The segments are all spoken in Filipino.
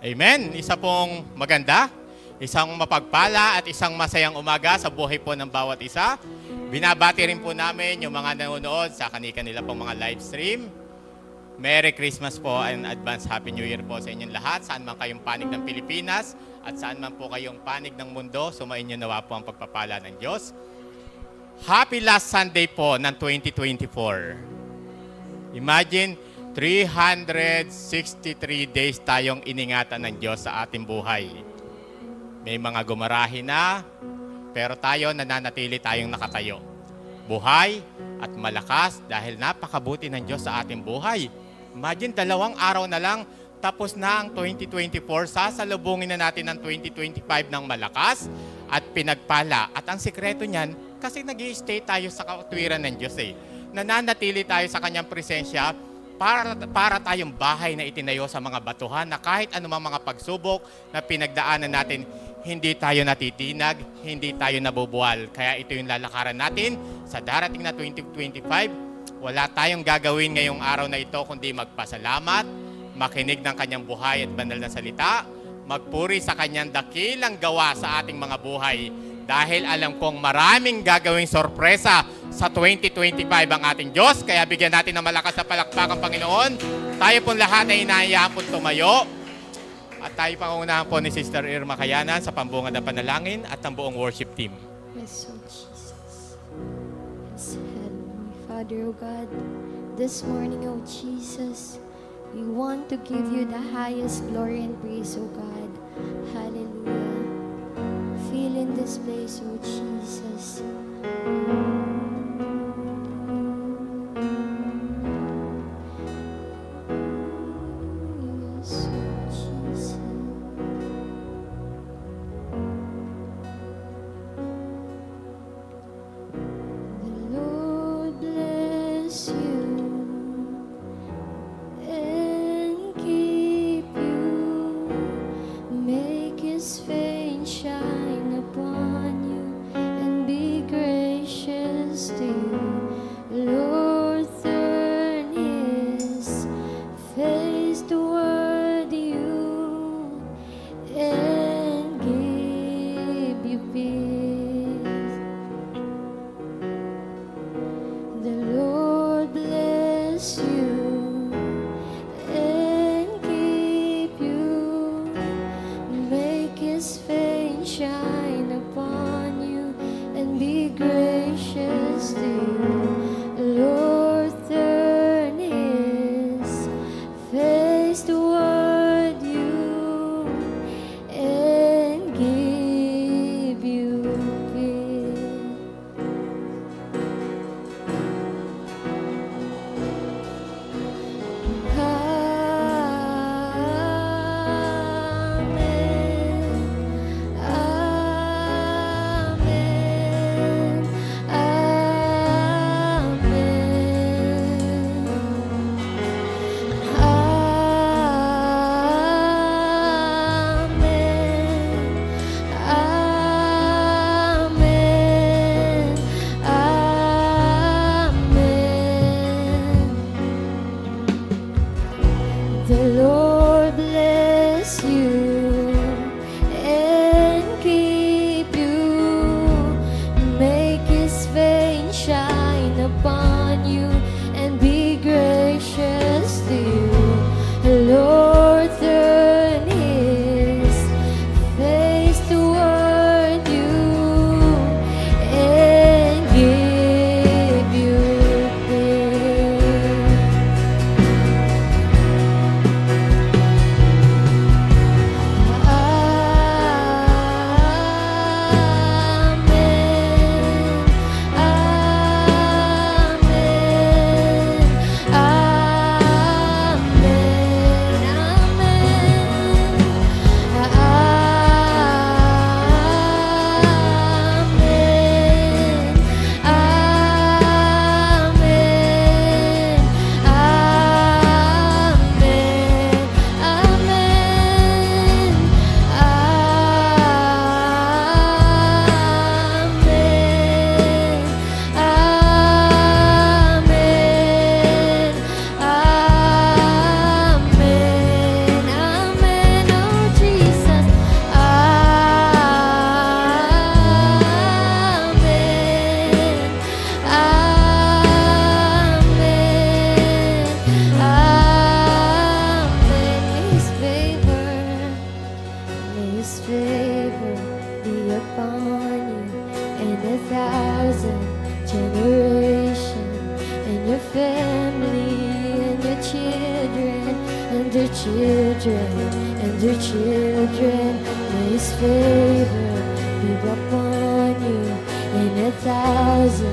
Amen. Isa pong maganda, isang mapagpala at isang masayang umaga sa buhay po ng bawat isa. Binabati rin po namin yung mga nanonood sa kanila pong mga live stream. Merry Christmas po and advance Happy New Year po sa inyong lahat. Saan man kayong panig ng Pilipinas at saan man po kayong panig ng mundo, sumainyo nawa po ang pagpapala ng Diyos. Happy last Sunday po ng 2024. Imagine, 363 days tayong iningatan ng Diyos sa ating buhay. May mga gumarahi na, pero tayo nananatili tayong nakatayo. Buhay at malakas dahil napakabuti ng Diyos sa ating buhay. Imagine, 2 araw na lang, tapos na ang 2024, sasalubungin na natin ang 2025 ng malakas at pinagpala. At ang sikreto niyan, kasi nag-i-stay tayo sa katwiran ng Diyos Nananatili tayo sa Kanyang presensya para tayong bahay na itinayo sa mga batuhan na kahit anumang mga pagsubok na pinagdaanan natin, hindi tayo natitinag, hindi tayo nabubuwal. Kaya ito yung lalakaran natin sa darating na 2025. Wala tayong gagawin ngayong araw na ito kundi magpasalamat, makinig ng Kanyang buhay at banal na salita, magpuri sa Kanyang dakilang gawa sa ating mga buhay. Dahil alam kong maraming gagawing sorpresa sa 2025 ang ating Diyos. Kaya bigyan natin ng malakas na palakpak ang Panginoon. Tayo pong lahat ay inahayaan po tumayo. At tayo pangunahan po ni Sister Irma Kayanan sa pambungad ng panalangin at ang buong worship team. Yes, oh Jesus. Yes, Heavenly Father, oh God, this morning, oh Jesus, we want to give you the highest glory and praise, oh God. Hallelujah. Feel in this place, oh Jesus. Yes, oh Jesus. The Lord bless you and keep you, make His face shine upon you and be gracious to you. Lord, turn His face toward you and give you peace. The Lord bless you and keep you, make His face shine upon you and be gracious to you. Lord, turn His face toward you and give you peace. Amen. Amen. children and their children. May His favor be upon you in 1,000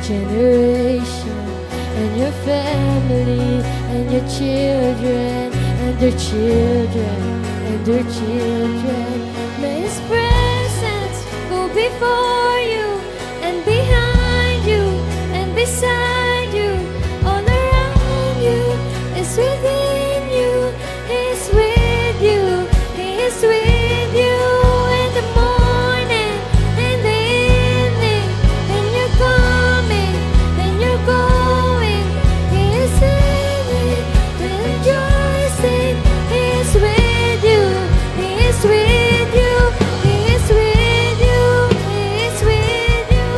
generations, and your family and your children and their children and their children. May His presence go before you and behind you and beside you, all around you, is within you. He is with you. He is with you in the morning, in the evening, and you're coming, and you're going. He is in it, rejoicing. He is with you. He is with you. He is with you. He is with you.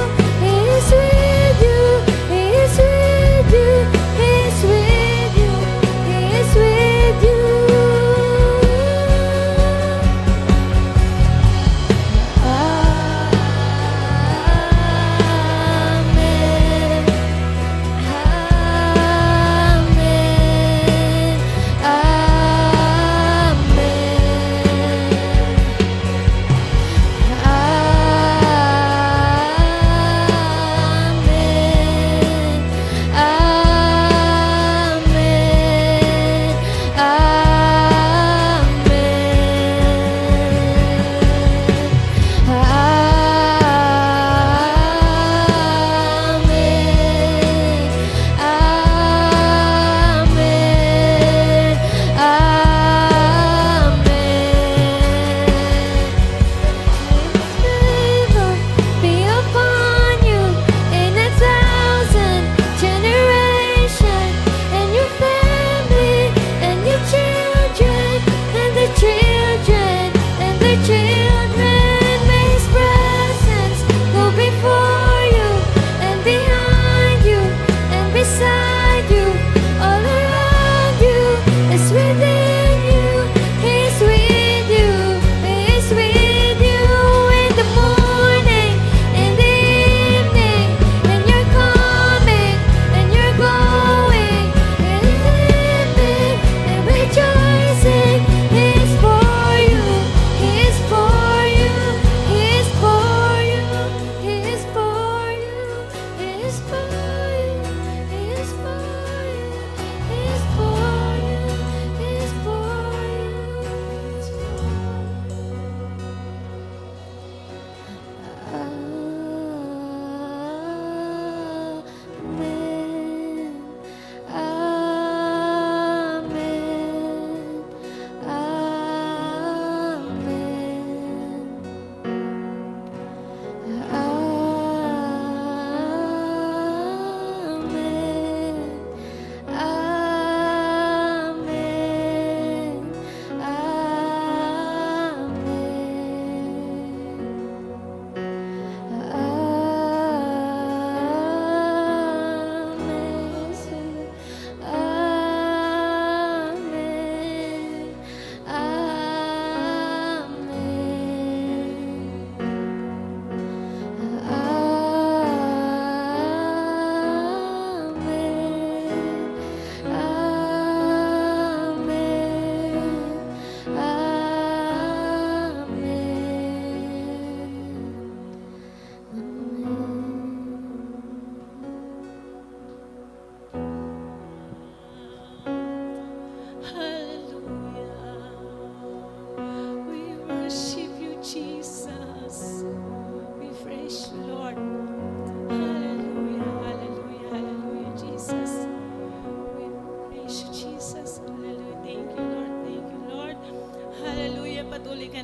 He is with you. He is with you. He is with you. He is with you.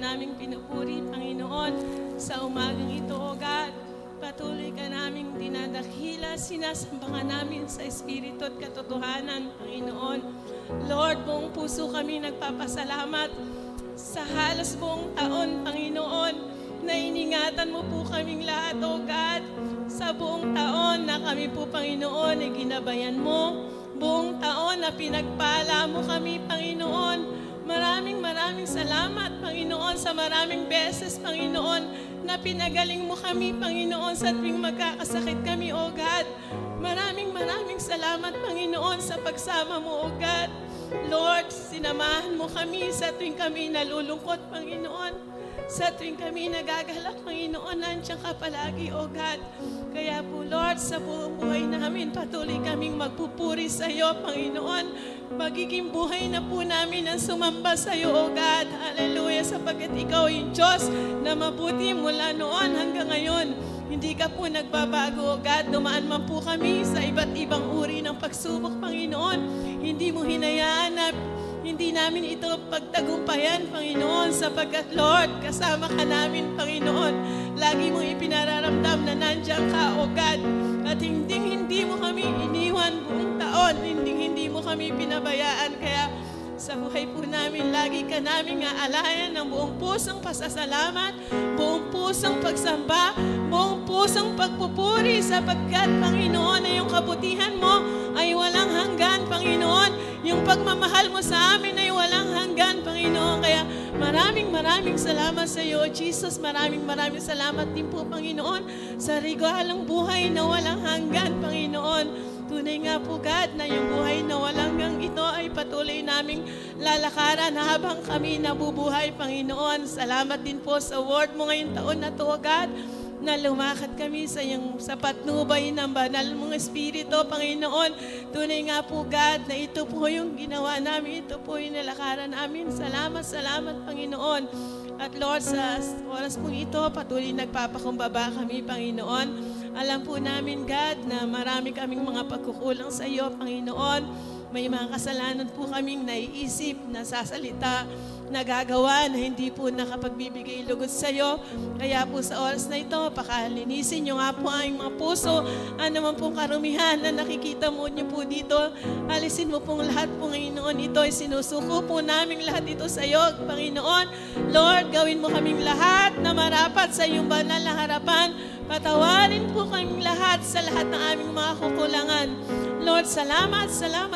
naming pinupuri, Panginoon, sa umagang ito, O God. Patuloy ka naming dinadakila, sinasamba ka namin sa Espiritu at katotohanan, Panginoon. Lord, buong puso kami nagpapasalamat sa halos buong taon, Panginoon, na iningatan mo po kaming lahat, O God. Sa buong taon na kami po, Panginoon, ay ginabayan mo. Buong taon na pinagpala mo kami, Panginoon. Maraming salamat, Panginoon, sa maraming beses, Panginoon, na pinagaling mo kami, Panginoon, sa tuwing magkakasakit kami, O God. Maraming salamat, Panginoon, sa pagsama mo, O God. Lord, sinamahan mo kami sa tuwing kami nalulungkot, Panginoon. Sa tuwing kami nagagalak, Panginoon, nandiyan ka palagi, O God. Kaya po, Lord, sa buong buhay namin, patuloy kaming magpupuri sa iyo, Panginoon. Magiging buhay na po namin ang sumamba sa iyo, O God. Hallelujah, sapagkat ikaw yung Diyos na mabuti mula noon hanggang ngayon. Hindi ka po nagbabago, O God. Dumaan man po kami sa iba't ibang uri ng pagsubok, Panginoon. Hindi mo hinayaan na hindi namin ito pagtagumpayan, Panginoon, sapagkat, Lord, kasama ka namin, Panginoon. Lagi mong ipinararamdam na nandiyan ka, O God. At hindi mo kami iniwan buong taon. Hindi mo kami pinabayaan. Kaya sa buhay po namin, lagi ka namin aalayan ng buong pusong pasasalamat, buong pusong pagsamba, buong pusong pagpupuri, sapagkat, Panginoon, na yung kabutihan mo ay walang hanggan, Panginoon. Yung pagmamahal mo sa amin ay walang hanggan, Panginoon. Kaya maraming salamat sa iyo, Jesus. Maraming salamat din po, Panginoon, sa regalang buhay na walang hanggan, Panginoon. Tunay nga po, God, na yung buhay na walang hanggang ito ay patuloy naming lalakaran habang kami nabubuhay, Panginoon. Salamat din po sa word mo ngayong taon na to, God, na lumakad kami sa iyong patnubay ng banal mong Espiritu, Panginoon. Tunay nga po, God, na ito po yung ginawa namin, ito po yung nalakaran namin. Salamat, Panginoon. At Lord, sa oras pong ito, patuloy nagpapakumbaba kami, Panginoon. Alam po namin, God, na marami kaming mga pagkukulang sa iyo, Panginoon. May mga kasalanan po kaming naiisip, nasasalita, nagagawa na hindi po nakapagbibigay lugod sa iyo. Kaya po sa oras na ito, pakalinisin niyo nga po ang mga puso. Ano man pong karumihan na nakikita mo niyo po dito, alisin mo pong lahat po, Panginoon. Ito ay sinusuko po namin lahat ito sa iyo, Panginoon. Lord, gawin mo kaming lahat na marapat sa iyong banal na harapan. Patawarin po kaming lahat sa lahat ng aming mga kukulangan. Lord, salamat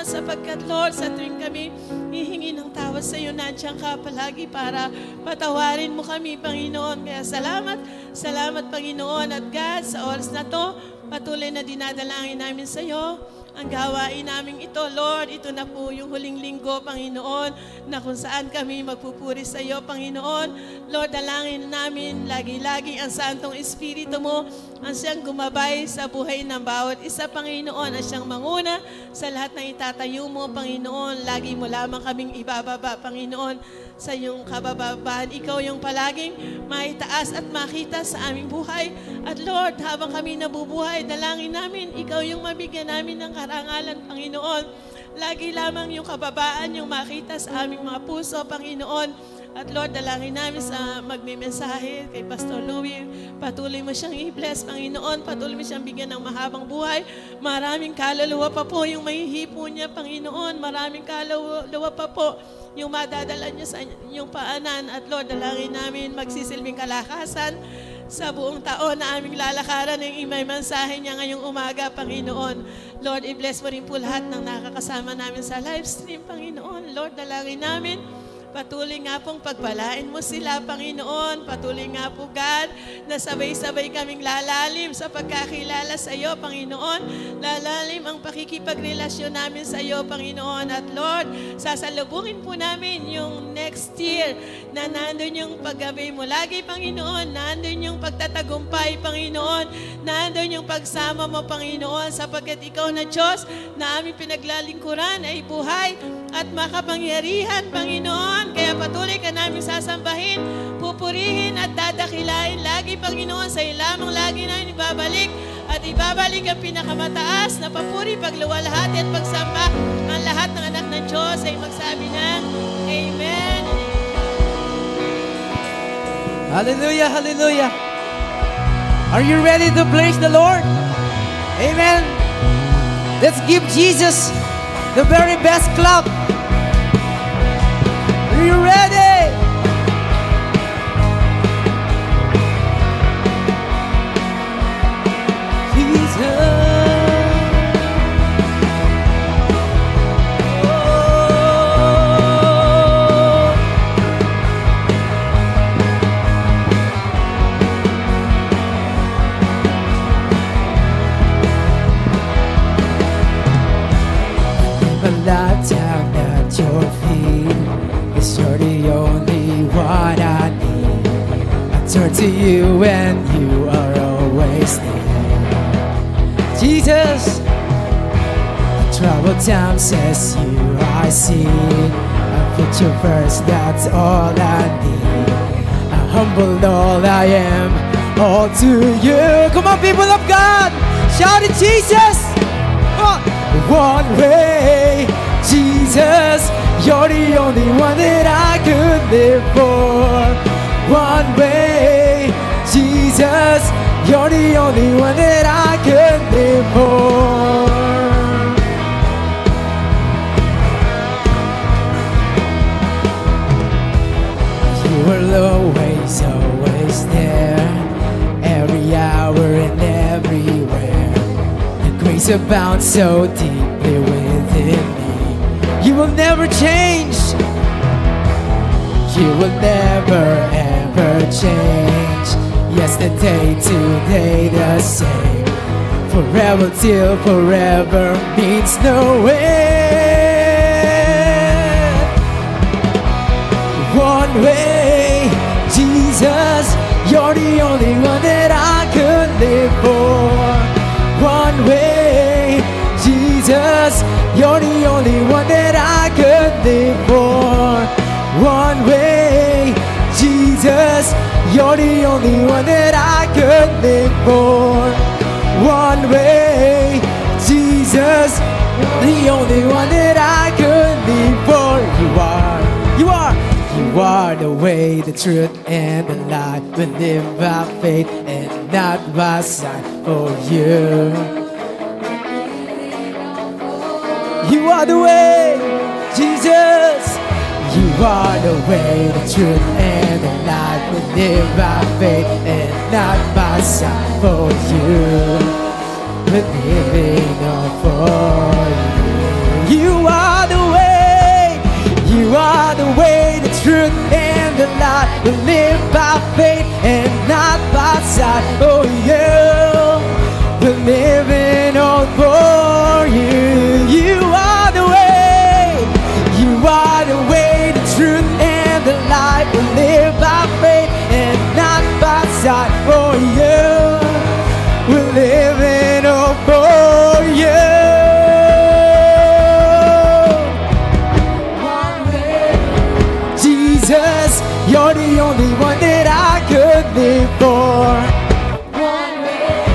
sapagkat, Lord, sa tuwing kami hihingi ng tawad sa iyo, nandiyan ka palagi para patawarin mo kami, Panginoon. Kaya salamat, Panginoon. At God, sa oras na to, patuloy na dinadalangin namin sa iyo ang gawain namin ito, Lord. Ito na po yung huling linggo, Panginoon, na kung saan kami magpupuri sa iyo, Panginoon. Lord, dalangin namin lagi-lagi ang Santong Espiritu mo, ang siyang gumabay sa buhay ng bawat isa, Panginoon, ang siyang manguna sa lahat ng itatayo mo, Panginoon. Lagi mo lamang kaming ibababa, Panginoon, sa iyong kabababaan. Ikaw yung palaging maitaas at makita sa aming buhay. At Lord, habang kami nabubuhay, dalangin namin, ikaw yung mabigyan namin ng karangalan, Panginoon. Lagi lamang yung kababaan yung makita sa aming mga puso, Panginoon. At Lord, dalangin namin sa magmimensahe kay Pastor Louie. Patuloy mo siyang i-bless, Panginoon. Patuloy mo siyang bigyan ng mahabang buhay. Maraming kaluluwa pa po yung mahihipo niya, Panginoon. Maraming kaluluwa pa po yung madadala niya sa inyong paanan. At Lord, dalangin namin magsisilbing kalakasan sa buong taon na aming lalakaran ng imay mensahe niya ngayong umaga, Panginoon. Lord, i-bless mo rin po lahat ng nakakasama namin sa live stream, Panginoon. Lord, dalangin namin, patuloy nga pong pagpalain mo sila, Panginoon. Patuloy nga po, God, na sabay-sabay kaming lalalim sa pagkakilala sa iyo, Panginoon. Lalalim ang pakikipagrelasyon namin sa iyo, Panginoon. At Lord, sasalubungin po namin yung next year na nandun yung paggabay mo lagi, Panginoon. Nandun yung pagtatagumpay, Panginoon. Nandun yung pagsama mo, Panginoon, sapagkat ikaw na Diyos na aming pinaglalingkuran ay buhay at makapangyarihan, Panginoon. Kaya patuloy ka namin sasambahin, pupurihin at dadakilain lagi, Panginoon. Sa iyo lamang lagi namin ibabalik at ibabalik ang pinakamataas na papuri, pagluwalhati at pagsamba. Ang lahat ng anak ng Diyos ay magsabi ng Amen. Hallelujah, hallelujah. Are you ready to praise the Lord? Amen. Let's give Jesus the very best clap. Are you ready? Jesus. Malatag you're the only one I need. I turn to you and you are always there. Jesus, troubled times as you I see. I put you first, that's all I need. I humble all I am, all to you. Come on, people of God, shout it, Jesus! Come on. One way, Jesus, you're the only one that I could live for. One way, Jesus, you're the only one that I could live for. You were always, always there, every hour and everywhere. The grace abounds so deeply within me. You will never change. You will never ever change. Yesterday, today the same. Forever till forever means no end. One way, Jesus, you're the only one that I could live for. One way, Jesus, you're the only one that I could live for. One way, Jesus, you're the only one that I could live for. One way, Jesus, the only one that I could live for. You are the way, the truth, and the life. We live by faith and not by sight. Oh, you are the way, Jesus. You are the way, the truth, and the life. We live by faith and not by sight. For you, we're living all for you. You are the way, you are the way, the truth, and the light. We live by faith and not by sight. Oh, yeah, we're living all for you. You are the way, you are the way, the truth, and the light. We live by faith and not by sight. Oh, yeah, we're living all for you. Jesus, you're the only one that I could live for. One way.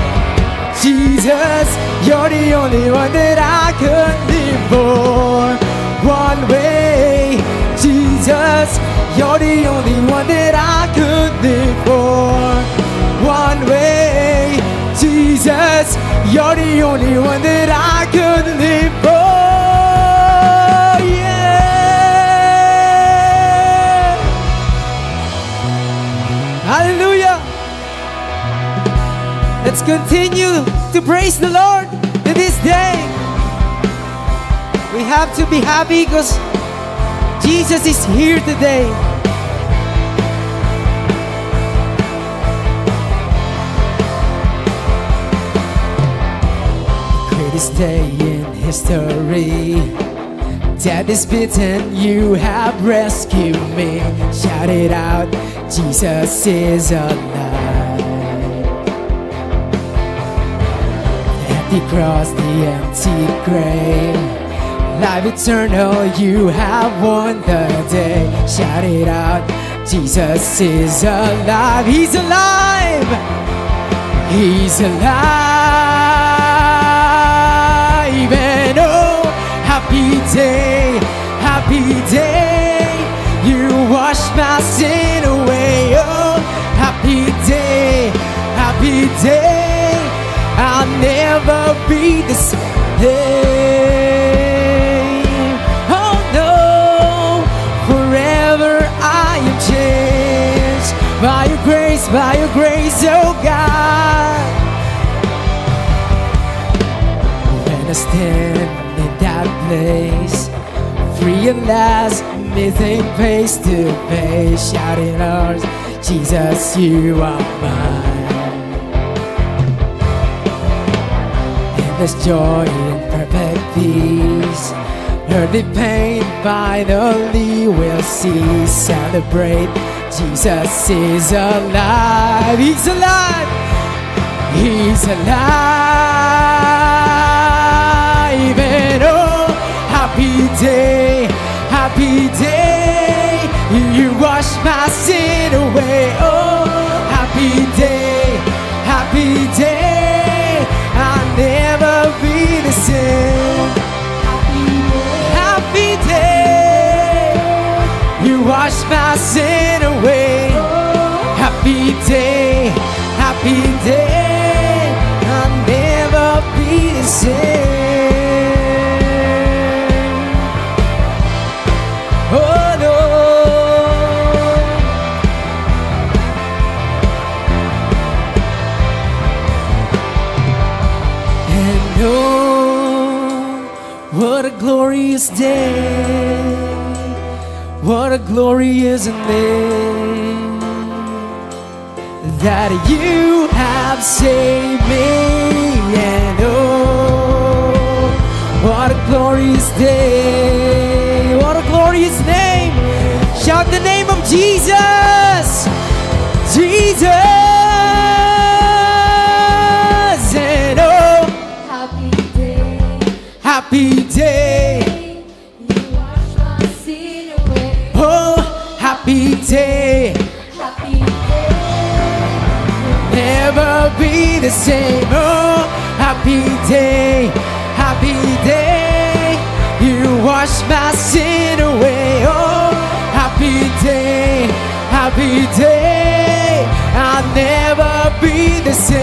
Jesus, you're the only one that I could live for. One way. Jesus, you're the only one that I could live for. One way. Jesus, you're the only one that I could live for. Hallelujah. Let's continue to praise the Lord in this day. We have to be happy because Jesus is here today. The greatest day in history. Death is beaten, you have rescued me. Shout it out, Jesus is alive. The empty cross, the empty grave. Life eternal, you have won the day. Shout it out, Jesus is alive. He's alive. He's alive. And oh, happy day, happy day. You wash my sin away. Oh, happy day, happy day. I'll never be the same. Oh no, forever I am changed by your grace, oh God. When I stand in that place, free at last, nothing face to face, shouting out, Jesus, you are mine. And there's joy in perfect peace, earthly pain finally will cease. Celebrate, Jesus is alive. He's alive. He's alive. And oh, happy day, happy day. You wash my sin away. Oh, happy day, happy day. I'll never be the same. Happy day. You wash my sin away. Happy day, happy day. I'll never be the same. Oh no. And oh, what a glorious day. What a glorious name that you have saved me. And oh, what a glorious day. What a glorious name. Shout the name of Jesus. Jesus. And oh, Happy day, happy day. you wash my sin away. Oh, happy day. Happy day, Never be the same. Oh, happy day, happy day. You wash my sin away. Oh, happy day, happy day. I'll never be the same.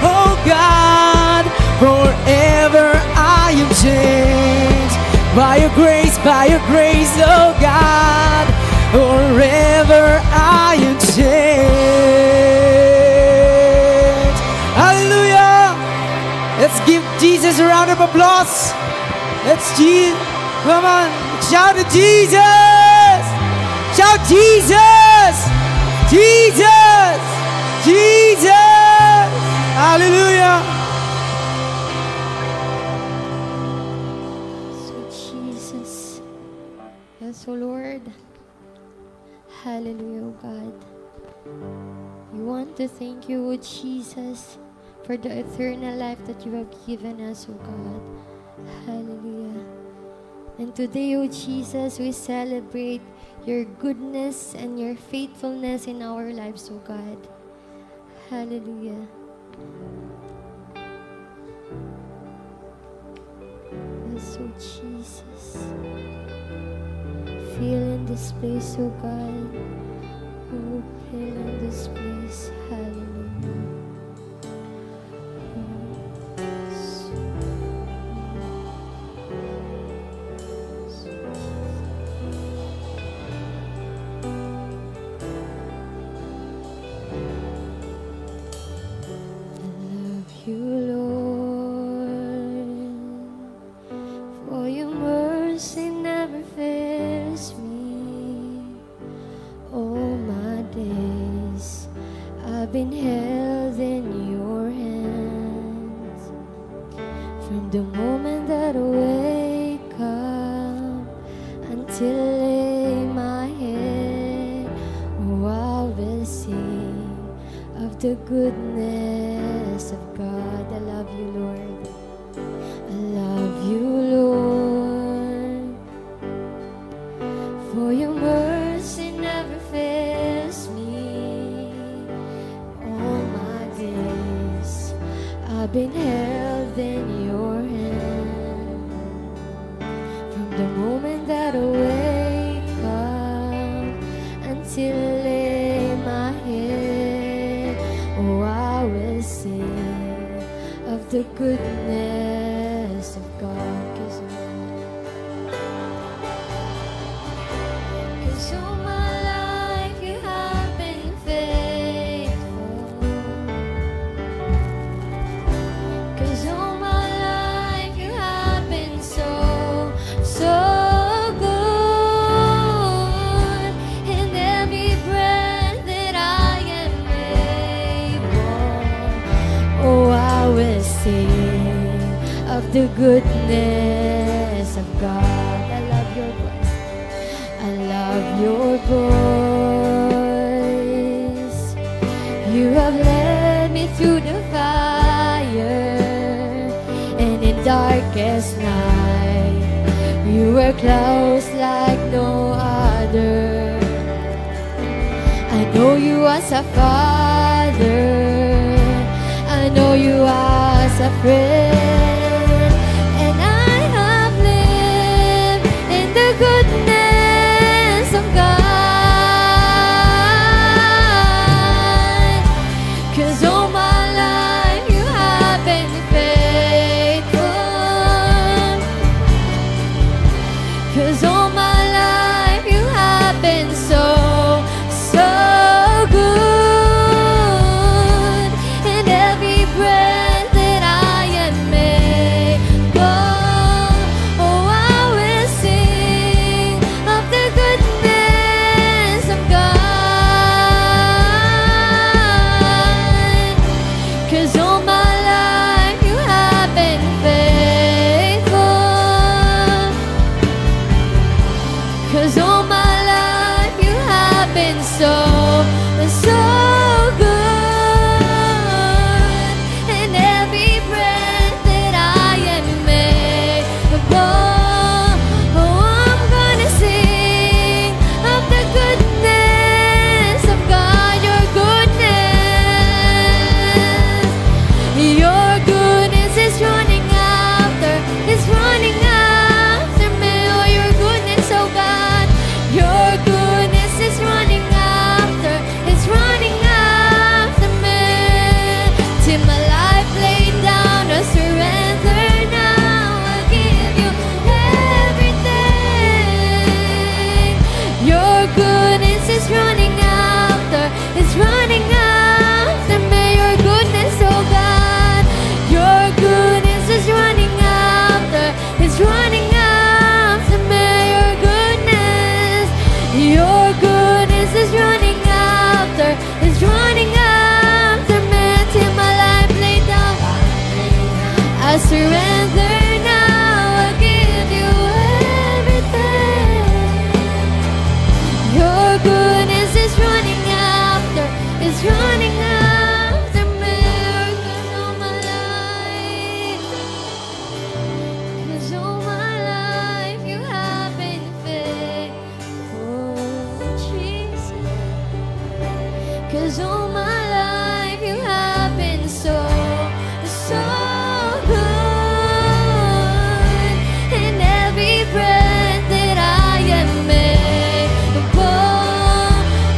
Oh God, forever I am changed by your grace, oh God. Forever I am changed. Hallelujah. Let's give Jesus a round of applause. Let's come on, shout to Jesus. Shout Jesus. Jesus. Jesus. Hallelujah. so Jesus. Yes, oh Lord. Hallelujah, oh God. We want to thank you, oh Jesus, for the eternal life that you have given us, oh God. Hallelujah. And today, oh Jesus, we celebrate your goodness and your faithfulness in our lives, oh God. Hallelujah. Yes, oh Jesus. Feel in this place, oh God. Oh, feel in this place. Hallelujah. I love you, Lord, for your mercy never fails me. All my days I've been held in your hands. From the moment that I wake up until I lay my head, oh, I will sing of the goodness of God. I love you, Lord. I love you, Lord, for your mercy never fails me. All my days I've been held in your hand. From the moment that I wake up until I lay my head, oh, I will sing of the goodness of God. 'Cause all my life you have been faithful. 'Cause the goodness of God. I love your voice. I love your voice. You have led me through the fire, and in darkest night, you were close like no other. I know you as a father, I know you as a friend, and I have lived in the goodness of God. 'Cause all my life you have been faithful. 'Cause all my life you have been so good. And every breath that I am able, oh, I will sing of the goodness of God. 'Cause all my life you have been faithful. 'Cause all my life you have been so good. And every breath that I am able, oh, I'm gonna sing of the goodness of God. Your goodness is running after, it's running after me. Oh, your goodness, oh God, your goodness is running after, it's running after me. Till my life laid down, I surrender now. I give you everything. Your goodness is running after, it's running after me. Your goodness, oh God, your goodness is running after, it's running after me. Your goodness is running after, it's running after me. Till my life laid down, I surrender now. I give you everything. Your goodness is running after, it's running after me. 'Cause all my life, 'cause all my life you have been faithful, Jesus. 'Cause all my life you have been so good. And every breath that I am able,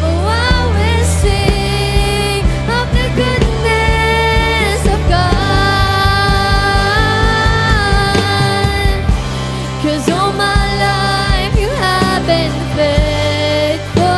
oh, I will sing of the goodness of God. 'Cause all my life you have been faithful.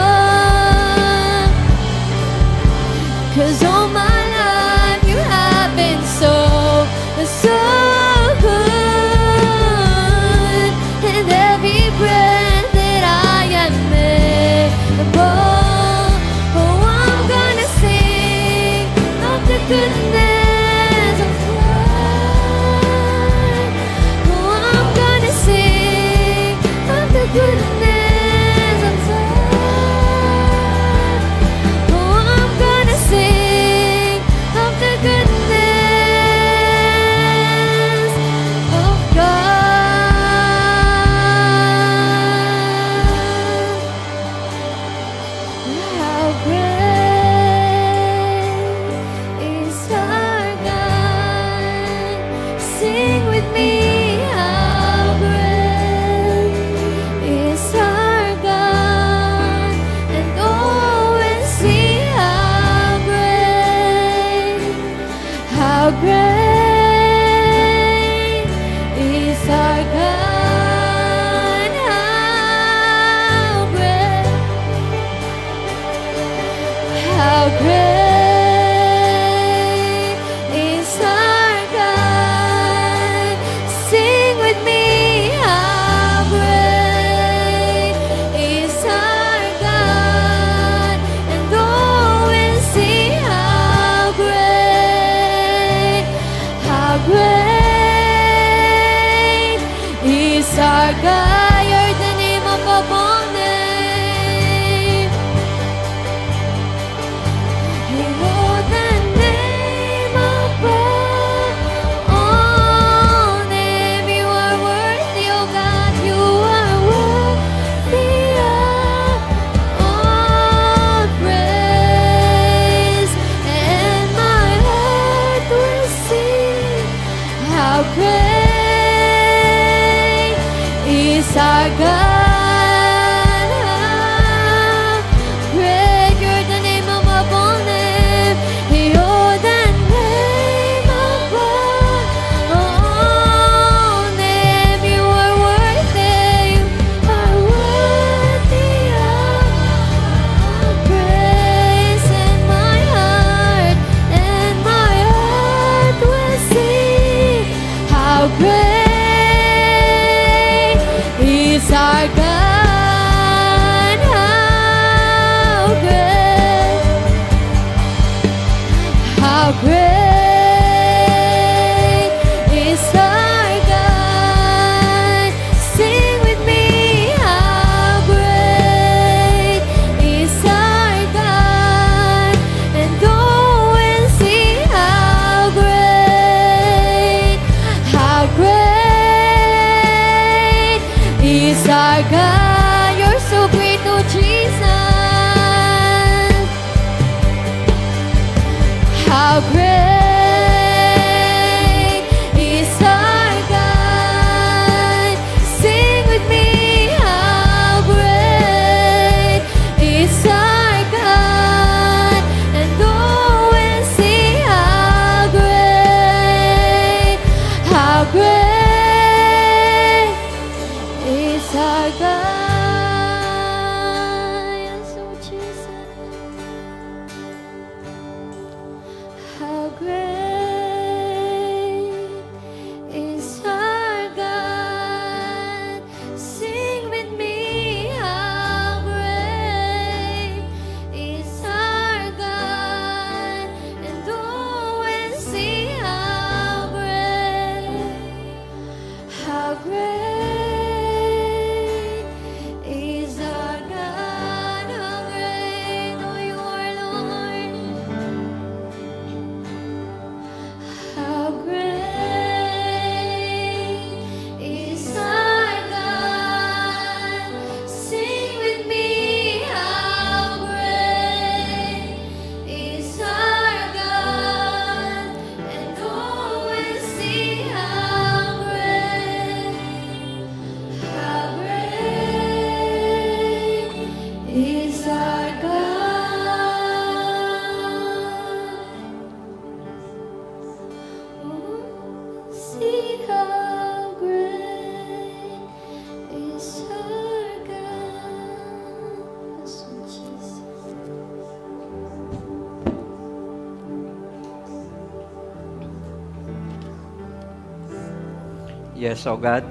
Yes, O God.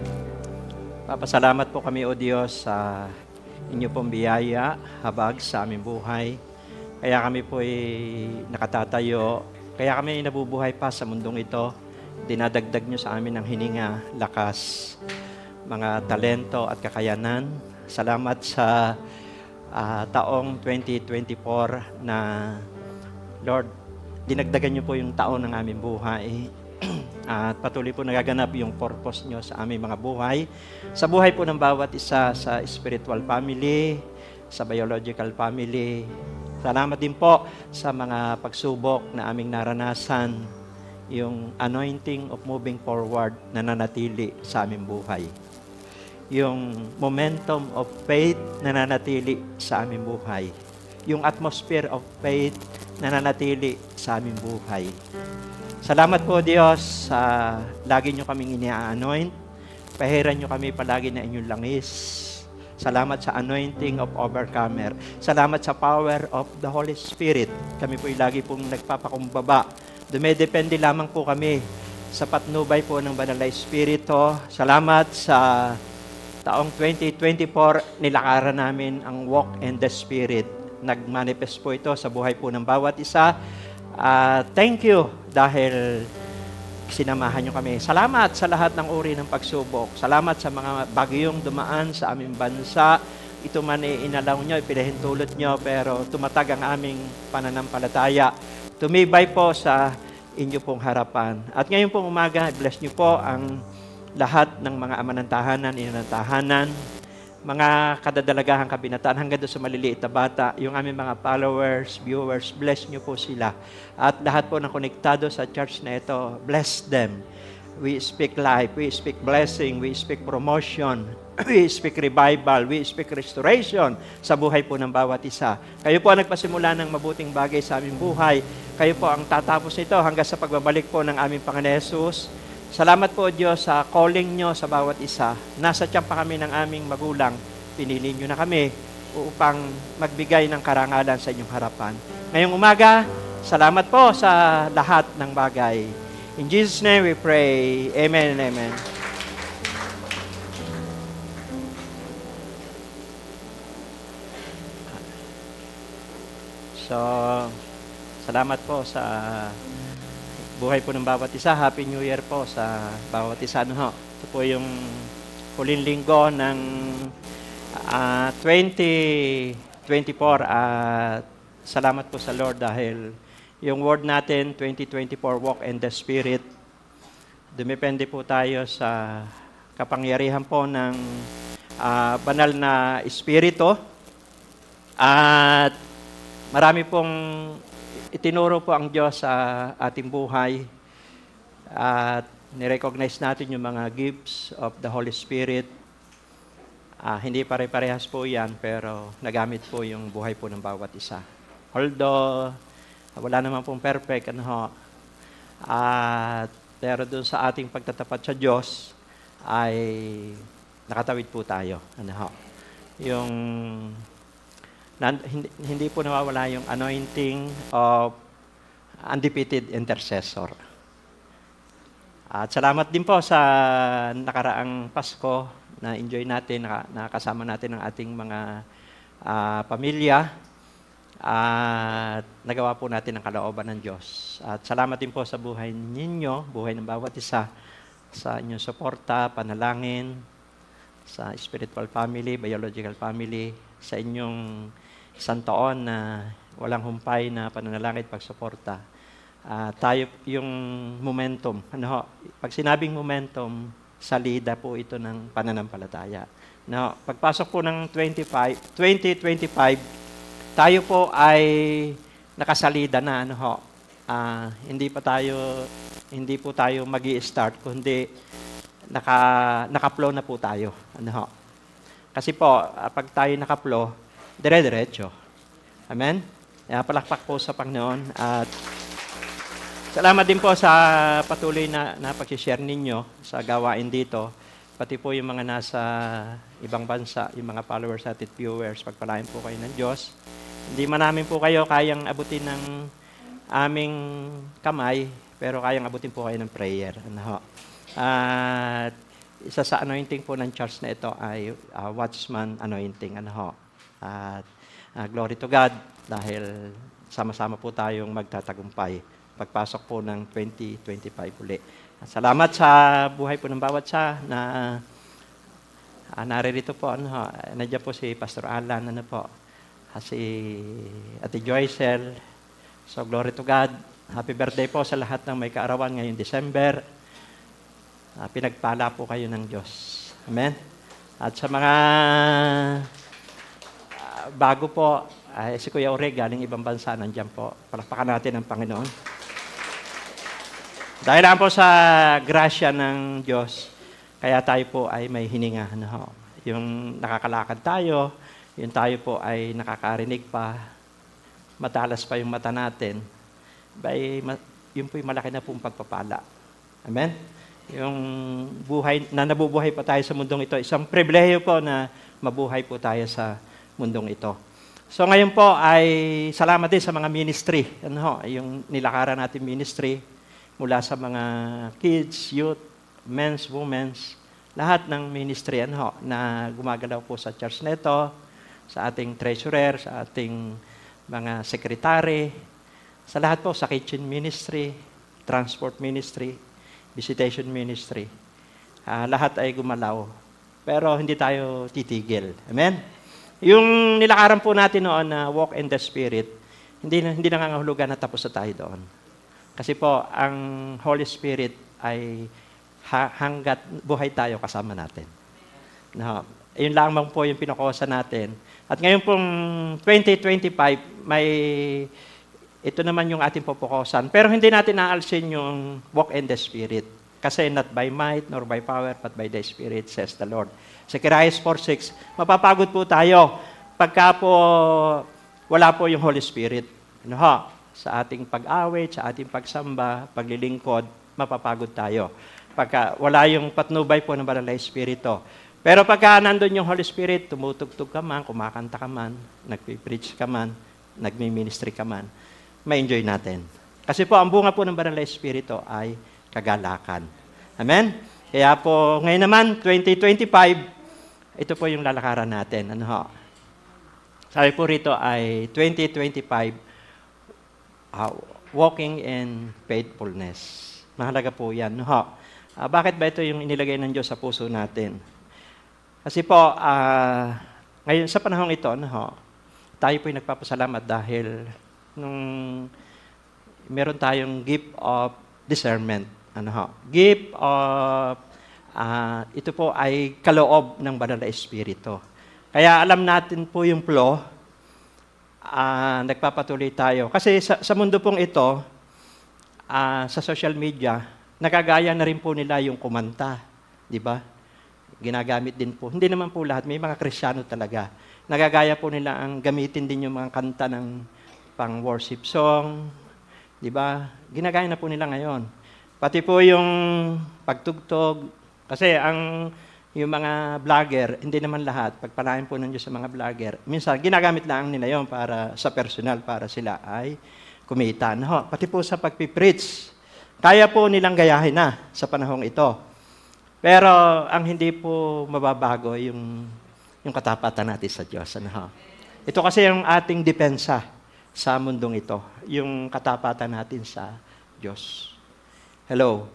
Papasalamat po kami, O Diyos, sa inyo pong biyaya, habag sa aming buhay. Kaya kami po ay nakatatayo. Kaya kami nabubuhay pa sa mundong ito. Dinadagdag nyo sa amin ng hininga, lakas, mga talento at kakayanan. Salamat sa taong 2024 na, Lord, dinagdagan nyo po yung taon ng aming buhay. At patuloy po nagaganap yung purpose nyo sa aming mga buhay. Sa buhay po ng bawat isa sa spiritual family, sa biological family. Salamat din po sa mga pagsubok na aming naranasan, yung anointing of moving forward na nanatili sa aming buhay. Yung momentum of faith na nanatili sa aming buhay. Yung atmosphere of faith na nanatili sa aming buhay. Salamat po, Diyos, sa lagi nyo kaming ina-anoint. Pahiran nyo kami palagi na inyong langis. Salamat sa anointing of overcomer. Salamat sa power of the Holy Spirit. Kami po lagi pong nagpapakumbaba. Dumedepende lamang po kami sa patnubay po ng Banal na Espiritu. Salamat sa taong 2024, nilakaran namin ang walk in the Spirit. Nag-manifest po ito sa buhay po ng bawat isa. Thank you dahil sinamahan nyo kami. Salamat sa lahat ng uri ng pagsubok. Salamat sa mga bagyong dumaan sa aming bansa. Ito man inalaw nyo, ipinahintulot nyo, pero tumatag ang aming pananampalataya. Tumibay po sa inyo pong harapan. At ngayon pong umaga, bless nyo po ang lahat ng mga ama ng tahanan, ina ng tahanan, mga kadadalagahang kabinataan hanggang doon sa maliliit na bata, yung aming mga followers, viewers, bless nyo po sila. At lahat po na konektado sa church na ito, bless them. We speak life, we speak blessing, we speak promotion, we speak revival, we speak restoration sa buhay po ng bawat isa. Kayo po ang nagpasimula ng mabuting bagay sa aming buhay. Kayo po ang tatapos nito hanggang sa pagbabalik po ng aming Panginoon Hesus. Salamat po, Diyos, sa calling nyo sa bawat isa. Nasa tiyan pa kami ng aming magulang. Pinili nyo na kami upang magbigay ng karangalan sa inyong harapan. Ngayong umaga, salamat po sa lahat ng bagay. In Jesus' name we pray. Amen and amen. So, salamat po sa buhay po ng bawat isa. Happy New Year po sa bawat isa. Ito po yung huling linggo ng 2024. Salamat po sa Lord dahil yung word natin, 2024, walk in the Spirit. Dumepende po tayo sa kapangyarihan po ng banal na Espiritu. At marami pong itinuro po ang Diyos sa ating buhay at nirecognize natin yung mga gifts of the Holy Spirit. Hindi pare-parehas po yan, pero nagamit po yung buhay po ng bawat isa. Although, wala naman pong perfect, pero doon sa ating pagtatapat sa Diyos, ay nakatawid po tayo. Yung hindi po nawawala yung anointing of undefeated intercessor. At salamat din po sa nakaraang Pasko na enjoy natin, nakasama natin ang ating mga pamilya at nagawa po natin ang kalooban ng Diyos. At salamat din po sa buhay ninyo, buhay ng bawat isa, sa inyong suporta, panalangin, sa spiritual family, biological family, sa inyong isang taon na walang humpay na pananalangin at pagsuporta. Tayo yung momentum. Pag sinabing momentum, salida po ito ng pananampalataya. Pagpasok po ng 2025, tayo po ay nakasalida na. Hindi po tayo magi-start, kundi naka-flow na po tayo. Kasi po, pag tayo naka-flow, dire-diretso. Amen? Palakpak po sa Panginoon. At salamat din po sa patuloy na pag-share ninyo sa gawain dito. Pati po yung mga nasa ibang bansa, yung mga followers at viewers, pagpalain po kayo ng Diyos. Hindi man namin po kayo kayang abutin ng aming kamay, pero kayang abutin po kayo ng prayer. At isa sa anointing po ng church na ito ay watchman anointing. Ano ho? At glory to God dahil sama-sama po tayong magtatagumpay pagpasok po ng 2025 uli. At salamat sa buhay po ng bawat isa na naririto po. Ano ho? Nandiyan po si Pastor Alan, ano po? Si Ate Joycel. So glory to God. Happy birthday po sa lahat ng may kaarawan ngayong December. Pinagpala po kayo ng Diyos. Amen? At sa mga bago po, si Kuya Ore, galing ibang bansa, nandiyan po. Palakpakan natin ang Panginoon. Dahil lang po sa grasya ng Diyos, kaya tayo po ay may hininga. Ano? Yung nakakalakad tayo, yung tayo po ay nakakarinig pa, matalas pa yung mata natin, yun po yung malaki na pong pagpapala. Amen? Yung buhay, na nabubuhay pa tayo sa mundong ito, isang pribilehiyo po na mabuhay po tayo sa mundong ito. So ngayon po ay salamat din sa mga ministry. Ano, yung nilakaran natin ministry mula sa mga kids, youth, men's, women's, lahat ng ministry na gumagalaw po sa church na ito, sa ating treasurer, sa ating mga secretary, sa lahat po, sa kitchen ministry, transport ministry, visitation ministry. Lahat ay gumalaw. Pero hindi tayo titigil. Amen? Yung nilakaran po natin noon na walk in the Spirit, hindi nangangahulugan na tapos na tayo doon. Kasi po, ang Holy Spirit ay hanggat buhay tayo kasama natin. No, yun lamang po yung pinakuha natin. At ngayon pong 2025, ito naman yung ating pupukusan. Pero hindi natin naalsin yung walk in the Spirit. Kasi not by might nor by power, but by the Spirit, says the Lord. Zechariah 4:6, mapapagod po tayo pagka po wala po yung Holy Spirit. Ano ho? Sa ating pag-awit, sa ating pagsamba, paglilingkod, mapapagod tayo. Pagka wala yung patnubay po ng Banal na Espiritu. Pero pagka nandun yung Holy Spirit, tumutugtog ka man, kumakanta ka man, nagpipreach ka man, nagmi-ministry ka man, ma-enjoy natin. Kasi po, ang bunga po ng Banal na Espiritu ay kagalakan. Amen? Kaya po, ngayon naman, 2025, ito po yung lalakaran natin. Ano ho? Sabi po rito ay 2025, walking in faithfulness. Mahalaga po yan. No? Bakit ba ito yung inilagay ng Diyos sa puso natin? Kasi po, ngayon sa panahong ito, tayo po yung nagpapasalamat dahil nung meron tayong gift of discernment. Gift of, ito po ay kaloob ng Banal na Espiritu. Kaya alam natin po yung flow, nagpapatuloy tayo. Kasi sa mundo pong ito, sa social media, nagagaya na rin po nila yung kumanta. Di ba? Ginagamit din po. Hindi naman po lahat. May mga Kristiyano talaga. Nagagaya po nila ang gamitin din yung mga kanta ng pang-worship song. Di ba? Ginagaya na po nila ngayon. Pati po yung pagtugtog. Kasi yung mga vlogger, hindi naman lahat. Pagpalain po ng Diyos sa mga vlogger. Minsan, ginagamit lang nila yon para sa personal, para sila ay kumita. Pati po sa pagpipreach, kaya po nilang gayahin na sa panahong ito. Pero ang hindi po mababago yung katapatan natin sa Diyos. Ito kasi yung ating depensa sa mundong ito, yung katapatan natin sa Diyos. Hello.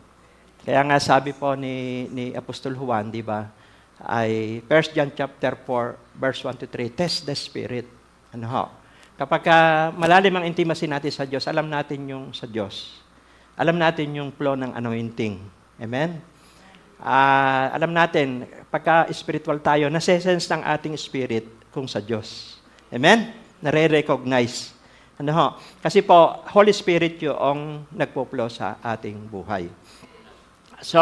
Kaya nga sabi po ni Apostol Juan, di ba, ay 1 John chapter 4, verse 1 to 3, test the Spirit. Kapag malalim ang intimacy natin sa Diyos, alam natin yung sa Diyos. Alam natin yung flow ng anointing. Amen? Alam natin, pagka spiritual tayo, nase-sense ng ating spirit kung sa Diyos. Amen? Nare-recognize. Kasi po, Holy Spirit yung nagpo-flow sa ating buhay. So,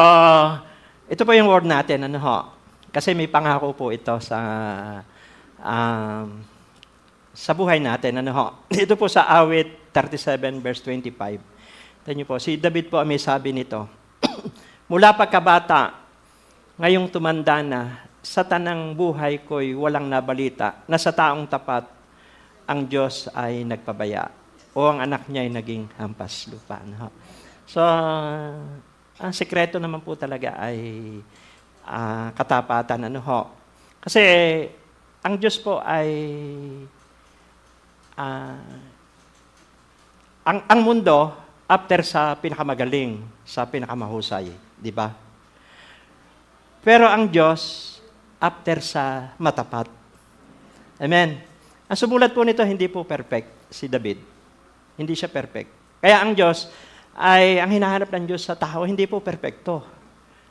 ito po yung word natin. Kasi may pangako po ito sa buhay natin. Ito po sa awit 37 verse 25. Tignan niyo po, si David po may sabi nito, mula pagkabata, ngayong tumanda na, sa tanang buhay ko'y walang nabalita na sa taong tapat, ang Diyos ay nagpabaya o ang anak niya ay naging hampas lupa. So, ang sekreto naman po talaga ay katapatan. Ano ho? Kasi ang Diyos po ay ang mundo after sa pinakamagaling, sa pinakamahusay, di ba? Pero ang Diyos after sa matapat. Amen. Ang sumulat po nito, hindi po perfect si David. Hindi siya perfect. Kaya ang Diyos ay, ang hinahanap ng Diyos sa tao, hindi po perfecto.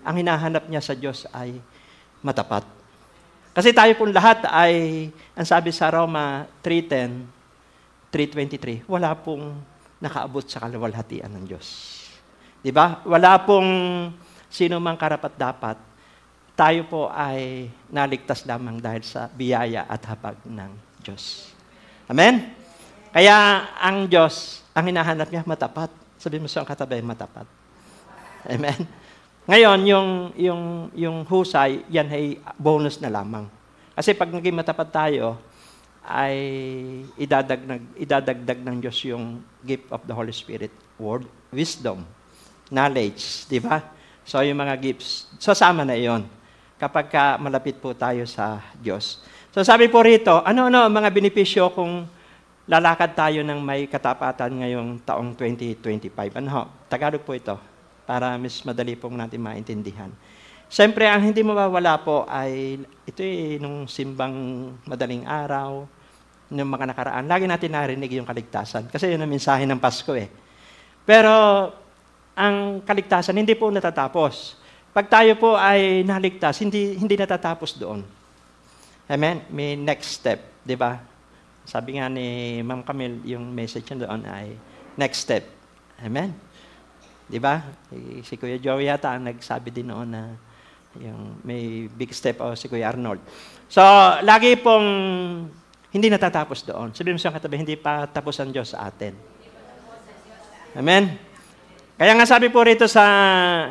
Ang hinahanap niya sa Diyos ay matapat. Kasi tayo pong lahat ay, ang sabi sa Roma 3:10, 3:23, wala pong nakaabot sa kaluwalhatian ng Diyos. Di ba? Wala pong sino mang karapat-dapat. Tayo po ay naligtas lamang dahil sa biyaya at habag ng Diyos. Amen? Kaya ang Diyos, ang hinahanap niya, matapat. Sabi mo sa katabi, matapat. Amen? Ngayon, yung husay, yan ay bonus na lamang. Kasi pag naging matapat tayo, ay idadagdag ng Diyos yung gift of the Holy Spirit, word, wisdom, knowledge, di ba? So, yung mga gifts, sasama na yon kapag malapit po tayo sa Diyos. So, sabi po rito, ano-ano ang mga benepisyo kung lalakad tayo ng may katapatan ngayong taong 2025? Ano ho? Tagalog po ito, para mas madali pong natin maintindihan. Siyempre, ang hindi mawawala po ay, ito nung simbang madaling araw, nung mga nakaraan, lagi natin narinig yung kaligtasan. Kasi yun ang mensahe ng Pasko eh. Pero, ang kaligtasan, hindi po natatapos. Pag tayo po ay naligtas, hindi natatapos doon. Amen? May next step, di ba? Sabi nga ni Ma'am Camille, yung message niya doon ay next step. Amen? Di ba? Si Kuya Joey yata ang nagsabi din noon na yung may big step o si Kuya Arnold. So, lagi pong hindi natatapos doon. Sabi mo siyang katabi, hindi pa tapos ang Diyos sa atin. Amen? Kaya nga sabi po rito sa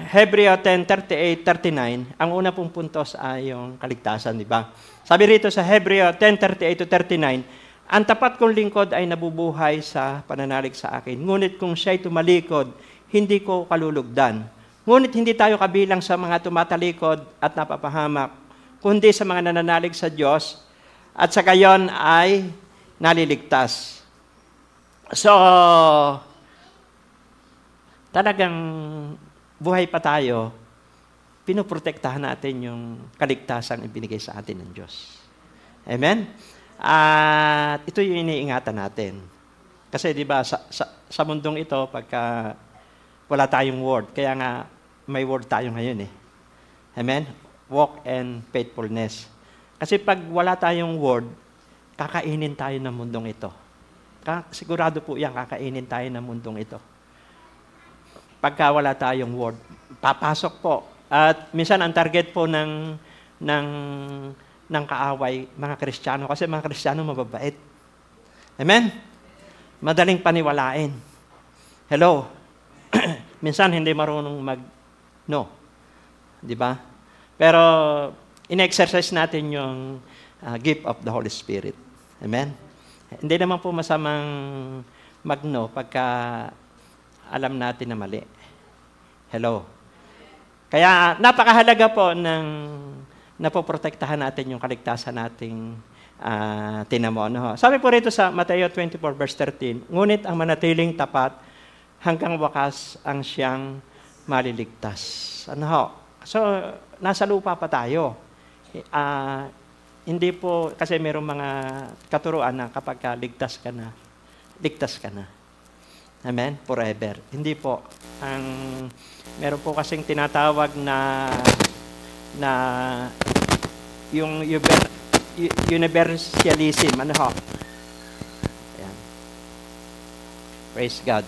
Hebreo 10:38-39, ang una pong puntos ay yung kaligtasan, di ba? Sabi rito sa Hebreo 10:38-39, ang tapat kong lingkod ay nabubuhay sa pananalig sa akin. Ngunit kung siya'y tumalikod, hindi ko kalulugdan. Ngunit hindi tayo kabilang sa mga tumatalikod at napapahamak, kundi sa mga nananalig sa Diyos at sa gayon ay naliligtas. So, talagang buhay pa tayo, pinoprotektahan natin yung kaligtasang ibinigay sa atin ng Diyos. Amen? At ito yung iniingatan natin. Kasi di ba sa mundong ito, pagka wala tayong word, kaya nga may word tayo ngayon eh. Amen? Walk and faithfulness. Kasi pag wala tayong word, kakainin tayo ng mundong ito. Sigurado po yan, kakainin tayo ng mundong ito. Pagka wala tayong word, papasok po. At minsan ang target po ng kaaway, mga Kristiyano. Kasi mga Kristiyano mababait. Amen? Madaling paniwalain. Hello? Minsan hindi marunong no. Di ba? Pero in-exercise natin yung gift of the Holy Spirit. Amen? Hindi naman po masamang magno pagka alam natin na mali. Hello? Kaya napakahalaga po ng napoprotektahan natin yung kaligtasan nating tinamo. No? Sabi po rito sa Mateo 24 verse 13, ngunit ang manatiling tapat hanggang wakas ang siyang maliligtas. Ano ho? So, nasa lupa pa tayo. Hindi po, kasi mayroong mga katuruan na kapag ligtas ka na. Amen? Forever. Hindi po. Meron po kasing tinatawag na yung universalism. Ano ho? Ayan. Praise God.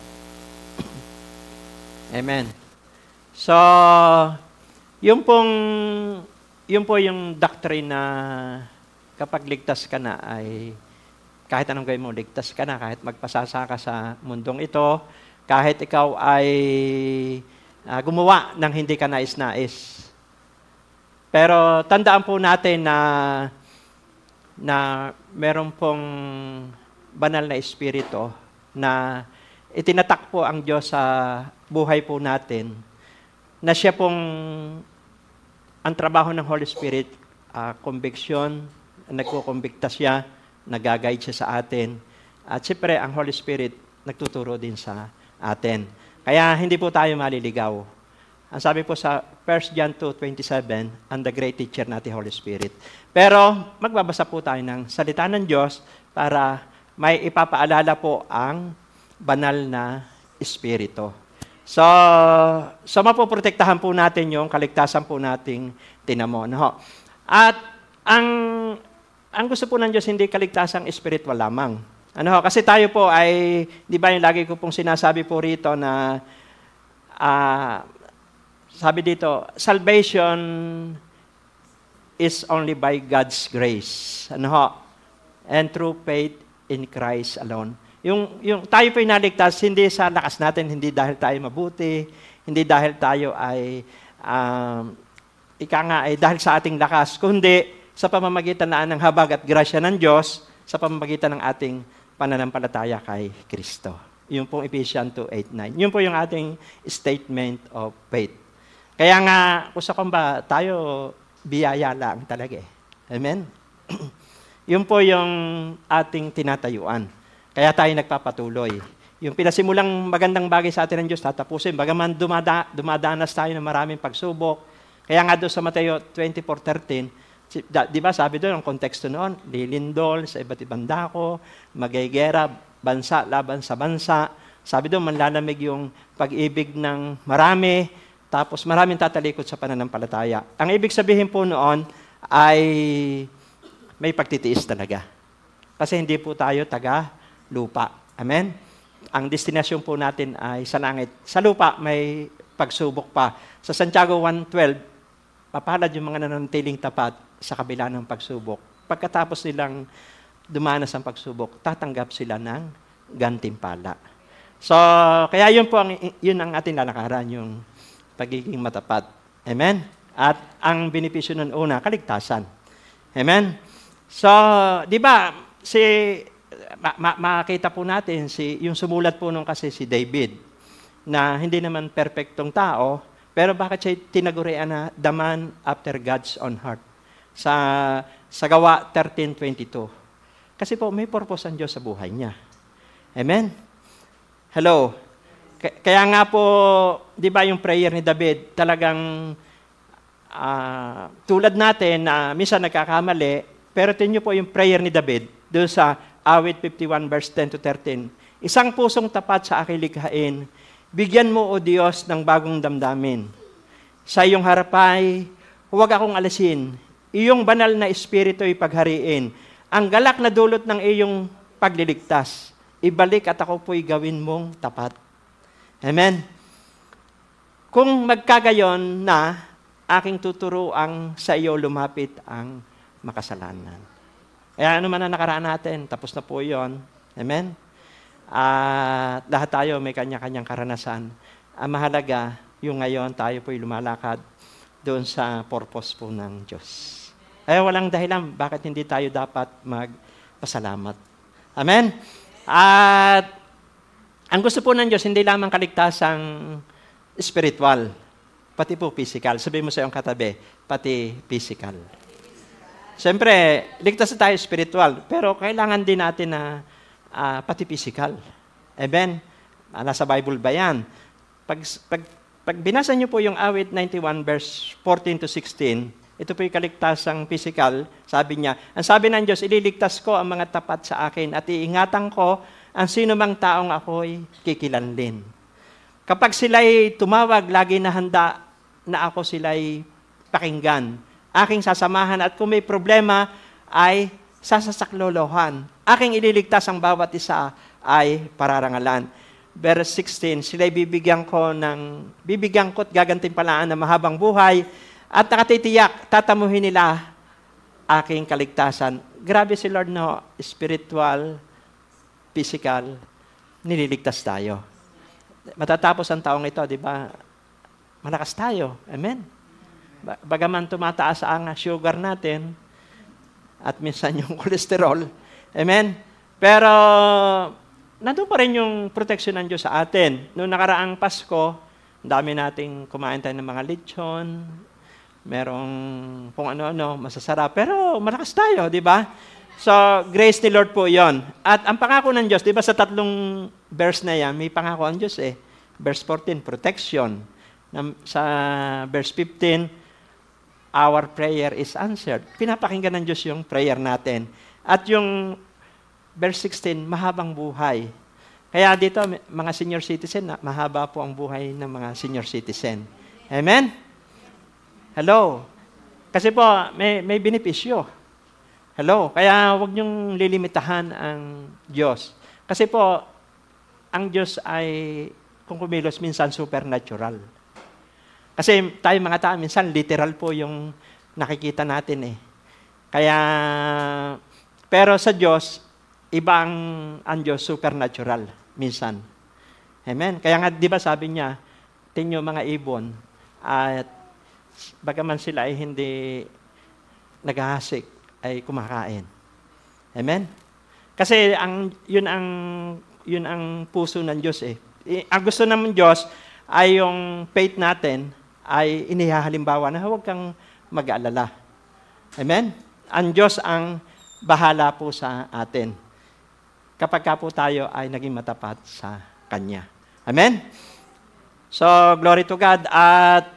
Amen. So, yung po yung doctrine na kapag ligtas ka na ay kahit anong gawin mo, ligtas ka na, kahit magpasasa ka sa mundong ito, kahit ikaw ay gumawa ng hindi ka nais-nais. Pero tandaan po natin na meron pong banal na espiritu na itinatak po ang Diyos sa buhay po natin, na siya pong ang trabaho ng Holy Spirit, conviction, nagkukumbikta siya, nag-guide siya sa atin. At siyempre, ang Holy Spirit, nagtuturo din sa atin. Kaya hindi po tayo maliligaw. Ang sabi po sa 1 John 2:27, and the great teacher natin, Holy Spirit. Pero magbabasa po tayo ng salita ng Diyos para may ipapaalala po ang banal na Espiritu. So mapoprotektahan po natin yung kaligtasan po nating tinamon. No? At ang gusto po ng Diyos, hindi kaligtasang spiritual lamang. Kasi tayo po ay, di ba yung lagi ko pong sinasabi po rito na, sabi dito, salvation is only by God's grace. And through faith in Christ alone. Yung tayo po naligtas, hindi sa lakas natin, hindi dahil tayo mabuti, hindi dahil tayo ay, dahil sa ating lakas, kundi sa pamamagitan ng habag at grasya ng Diyos, sa pamamagitan ng ating pananampalataya kay Kristo. Yung pong Ephesians 2:8-9. Yun po yung ating statement of faith. Kaya nga, kung sa ba, tayo biyaya lang talaga eh. Amen? Yun po yung ating tinatayuan. Kaya tayo nagpapatuloy. Yung pinasimulang magandang bagay sa atin ng Diyos, tatapusin. Bagaman dumadanas tayo ng maraming pagsubok. Kaya nga doon sa Mateo 24:13, di ba sabi doon, ang konteksto noon, lilindol sa iba't ibang dako, magigera, bansa laban sa bansa. Sabi doon, manlalamig yung pag-ibig ng marami, tapos maraming tatalikod sa pananampalataya. Ang ibig sabihin po noon ay may pagtitiis talaga. Kasi hindi po tayo taga lupa. Amen? Ang destinasyon po natin ay sa langit. Sa lupa may pagsubok pa. Sa Santiago 1:12, papalad yung mga nananatiling tapat sa kabila ng pagsubok. Pagkatapos nilang dumanas ang pagsubok, tatanggap sila ng gantimpala. So, kaya yun ang ating lalakaran, yung pagiging matapat. Amen? At ang benepisyo ng una, kaligtasan. Amen? So, di ba, makita po natin, yung sumulat po nung kasi si David, na hindi naman perfectong tao, pero bakit siya tinagurian na the man after God's own heart? Sa Gawa 13:22. Kasi po, may purpose ang Diyos sa buhay niya. Amen? Hello? Kaya nga po, di ba yung prayer ni David, talagang tulad natin na minsan nagkakamali, pero tingnan niyo po yung prayer ni David doon sa Awit 51:10-13. Isang pusong tapat sa aking likhain, bigyan mo, O Diyos, ng bagong damdamin. Sa iyong harapay, huwag akong alisin. Iyong banal na espiritu ay paghariin. Ang galak na dulot ng iyong pagliligtas. Ibalik at ako po'y gawin mong tapat. Amen? Kung magkagayon na, aking tuturuang sa iyo lumapit ang makasalanan. Kaya ano man ang nakaraan natin, tapos na po yun. Amen? At lahat tayo may kanya-kanyang karanasan. Ang mahalaga, yung ngayon tayo po'y lumalakad doon sa purpose po ng Diyos. Kaya walang dahilan bakit hindi tayo dapat magpasalamat. Amen? At ang gusto po ng Diyos, hindi lamang kaligtasang spiritual, pati po physical. Sabihin mo sa iyong katabi, pati physical. Siyempre, ligtas na tayo spiritual, pero kailangan din natin na pati physical. Amen? Nasa Bible ba yan? Pag binasa niyo po yung Awit 91 verse 14-16, ito po yung kaligtasang physical, sabi niya, ang sabi ng Diyos, ililigtas ko ang mga tapat sa akin at iingatan ko ang sino mang taong ako'y kikilanlin. Kapag sila'y tumawag, lagi na handa na ako sila'y pakinggan. Aking sasamahan at kung may problema ay sasasaklolohan. Aking ililigtas ang bawat isa ay pararangalan. Verse 16, sila'y bibigyan ko't gagantimpalaan ng mahabang buhay at nakatitiyak, tatamuhin nila aking kaligtasan. Grabe si Lord, no? Spiritual, physical, nililigtas tayo. Matatapos ang taong ito, di ba? Malakas tayo. Amen? Bagaman tumataas ang sugar natin at minsan yung cholesterol. Amen? Pero nandun pa rin yung protection ng Diyos sa atin. Noong nakaraang Pasko, dami nating kumain tayo ng mga lechon, merong kung ano-ano, masasarap. Pero malakas tayo, di ba? So, grace ni Lord po yon. At ang pangako ng Diyos, di ba sa tatlong verse na yan, may pangako ang Diyos eh. Verse 14, protection. Sa verse 15, our prayer is answered. Pinapakinggan ng Diyos yung prayer natin. At yung verse 16, mahabang buhay. Kaya dito, mga senior citizen, mahaba po ang buhay ng mga senior citizen. Amen? Hello? Kasi po, may benepisyo. Hello? Kaya huwag niyong lilimitahan ang Diyos. Kasi po, ang Diyos ay, kung kumilos, minsan supernatural. Kasi tayo mga tao, minsan literal po yung nakikita natin eh. Kaya, pero sa Diyos, iba ang Diyos supernatural, minsan. Amen? Kaya nga, di ba sabi niya, tingyo mga ibon, at bagaman sila ay hindi naghahasik, ay kumakain. Amen? Kasi yun ang puso ng Diyos eh. Ang gusto naman Diyos ay yung faith natin ay inihahalimbawa na huwag kang mag-aalala. Amen? Ang Diyos ang bahala po sa atin. Kapag ka po tayo ay naging matapat sa Kanya. Amen? So, glory to God. At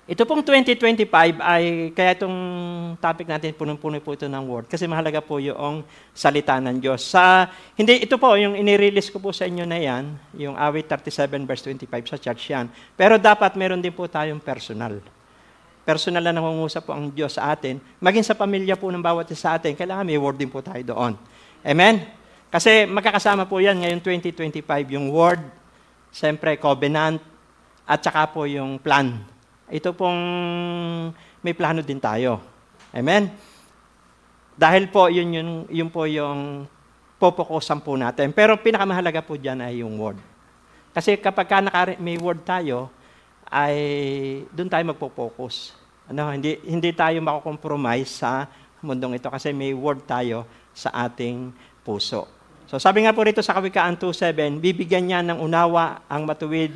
ito pong 2025 ay, kaya itong topic natin, punong-puno po ito ng word. Kasi mahalaga po yung salita ng Diyos. Ito po, yung inirelease ko po sa inyo na yan, yung awit 37 verse 25 sa church yan. Pero dapat meron din po tayong personal. Personal na nangungusap po ang Diyos sa atin. Maging sa pamilya po ng bawat isa sa atin, kailangan may word din po tayo doon. Amen? Kasi magkakasama po yan ngayon 2025, yung word, siyempre covenant, at saka po yung plan. Ito pong may plano din tayo. Amen? Dahil po, yun po yung popokusan po natin. Pero pinakamahalaga po dyan ay yung word. Kasi kapag may word tayo, ay doon tayo magpo-focus. Hindi tayo makakompromise sa mundong ito kasi may word tayo sa ating puso. So sabi nga po rito sa Kawikaan 2:7, bibigyan niya ng unawa ang matuwid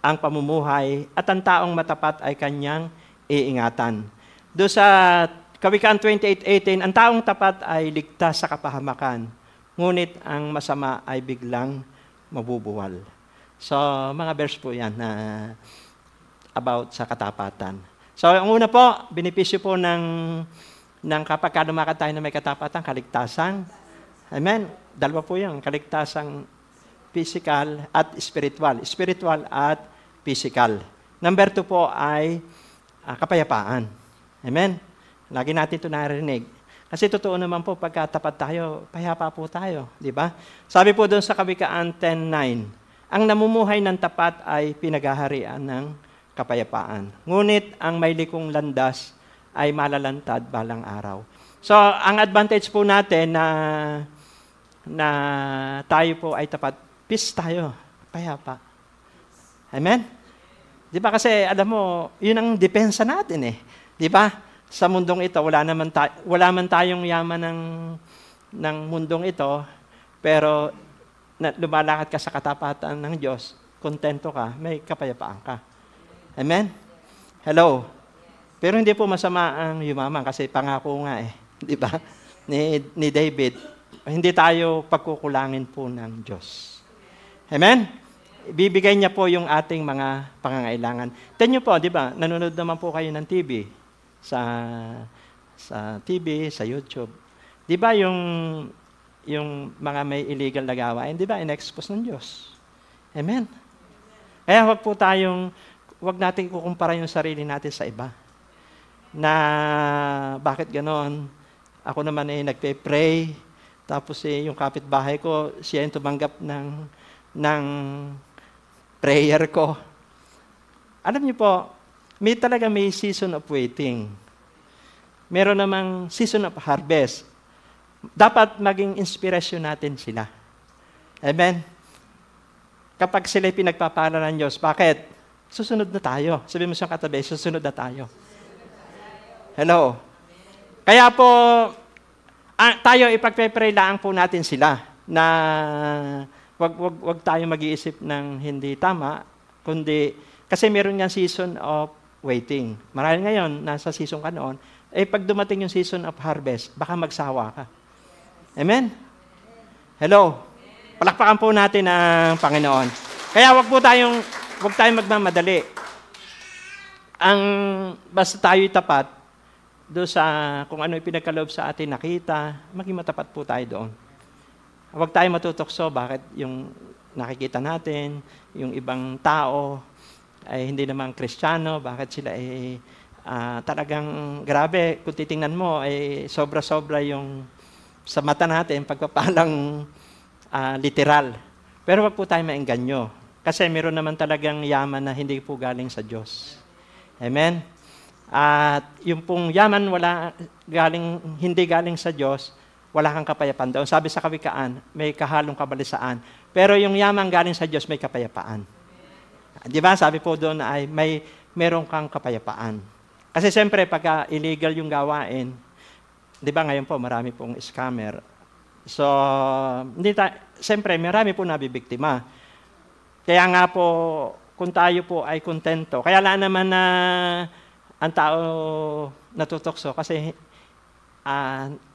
ang pamumuhay, at ang taong matapat ay kanyang iingatan. Doon sa Kawikaan 28:18, ang taong tapat ay ligtas sa kapahamakan, ngunit ang masama ay biglang mabubuwal. So, mga verse po yan na about sa katapatan. So, ang una po, benepisyo po ng kapag lumakad tayo na may katapatan, kaligtasan. Amen? Dalawa po yan, kaligtasang physical at spiritual. Spiritual at physical. Number 2 po ay kapayapaan. Amen? Lagi natin ito narinig. Kasi totoo naman po, pagkatapat tayo, payapa po tayo. Di ba? Sabi po doon sa Kawikaan 10:9, ang namumuhay ng tapat ay pinaghaharian ng kapayapaan. Ngunit ang may likong landas ay malalantad balang araw. So, ang advantage po natin na tayo po ay tapat, peace tayo, payapa. Amen? Di ba kasi, alam mo, yun ang depensa natin eh. Di ba? Sa mundong ito, wala man tayong yaman ng mundong ito, pero lumalakad ka sa katapatan ng Diyos, kontento ka, may kapayapaan ka. Amen? Hello? Pero hindi po masama ang yumaman kasi pangako nga eh. Di ba? Ni David, hindi tayo pagkukulangin po ng Diyos. Amen? Bibigay niya po yung ating mga pangangailangan. Tignan niyo po, di ba? Nanonood naman po kayo ng TV. Sa TV, sa YouTube. Di ba yung mga may illegal na gawain, di ba? In-expose ng Diyos. Amen? Kaya wag natin kukumpara yung sarili natin sa iba. Na bakit ganon? Ako naman ay nagpe-pray, tapos yung kapitbahay ko, siya yung tumanggap ng prayer ko. Alam niyo po, may season of waiting. Meron namang season of harvest. Dapat maging inspirasyon natin sila. Amen? Kapag sila pinagpapala ng Diyos, bakit? Susunod na tayo. Sabi mo sa katabi, susunod na tayo. Hello? Kaya po, tayo ipagpe-pray lang po natin sila na wag tayo mag-iisip ng hindi tama, kundi kasi meron nga season of waiting. Marahil ngayon, nasa season ka noon, pag dumating yung season of harvest, baka magsawa ka. Amen? Hello? Palakpakan po natin ang Panginoon. Kaya wag tayong magmamadali. Basta tayo'y tapat, doon sa kung ano ipinagkaloob sa atin nakita, maging matapat po tayo doon. Huwag tayo matutokso bakit yung nakikita natin, yung ibang tao ay hindi naman Kristiyano, bakit sila ay talagang grabe, kung titingnan mo ay sobra-sobra yung sa mata natin, pagpapalang literal. Pero wag po tayo maengganyo. Kasi meron naman talagang yaman na hindi po galing sa Diyos. Amen? At yung pong yaman hindi galing sa Diyos, wala kang kapayapaan doon. Sabi sa Kawikaan, may kahalong kabalisaan. Pero yung yaman galing sa Diyos, may kapayapaan. Di ba? Sabi po doon ay meron kang kapayapaan. Kasi siyempre, pagka illegal yung gawain, di ba ngayon po, marami pong scammer. So, siyempre, marami po nabibiktima. Kaya nga po, kung tayo po ay kontento, kaya lang naman na ang tao natutokso kasi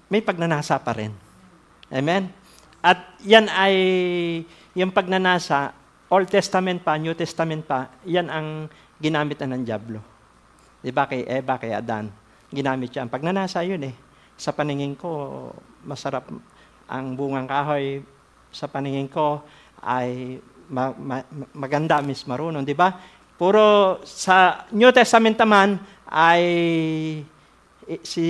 may pagnanasa pa rin. Amen? At yan ay, yung pagnanasa, Old Testament pa, New Testament pa, yan ang ginamit na ng dyablo. Di ba kay Eva, kay Adan, ginamit yan. Pagnanasa yun eh. Sa paningin ko, masarap ang bungang kahoy. Sa paningin ko ay maganda, Miss Marunong, di ba? Puro sa New Testament naman ay si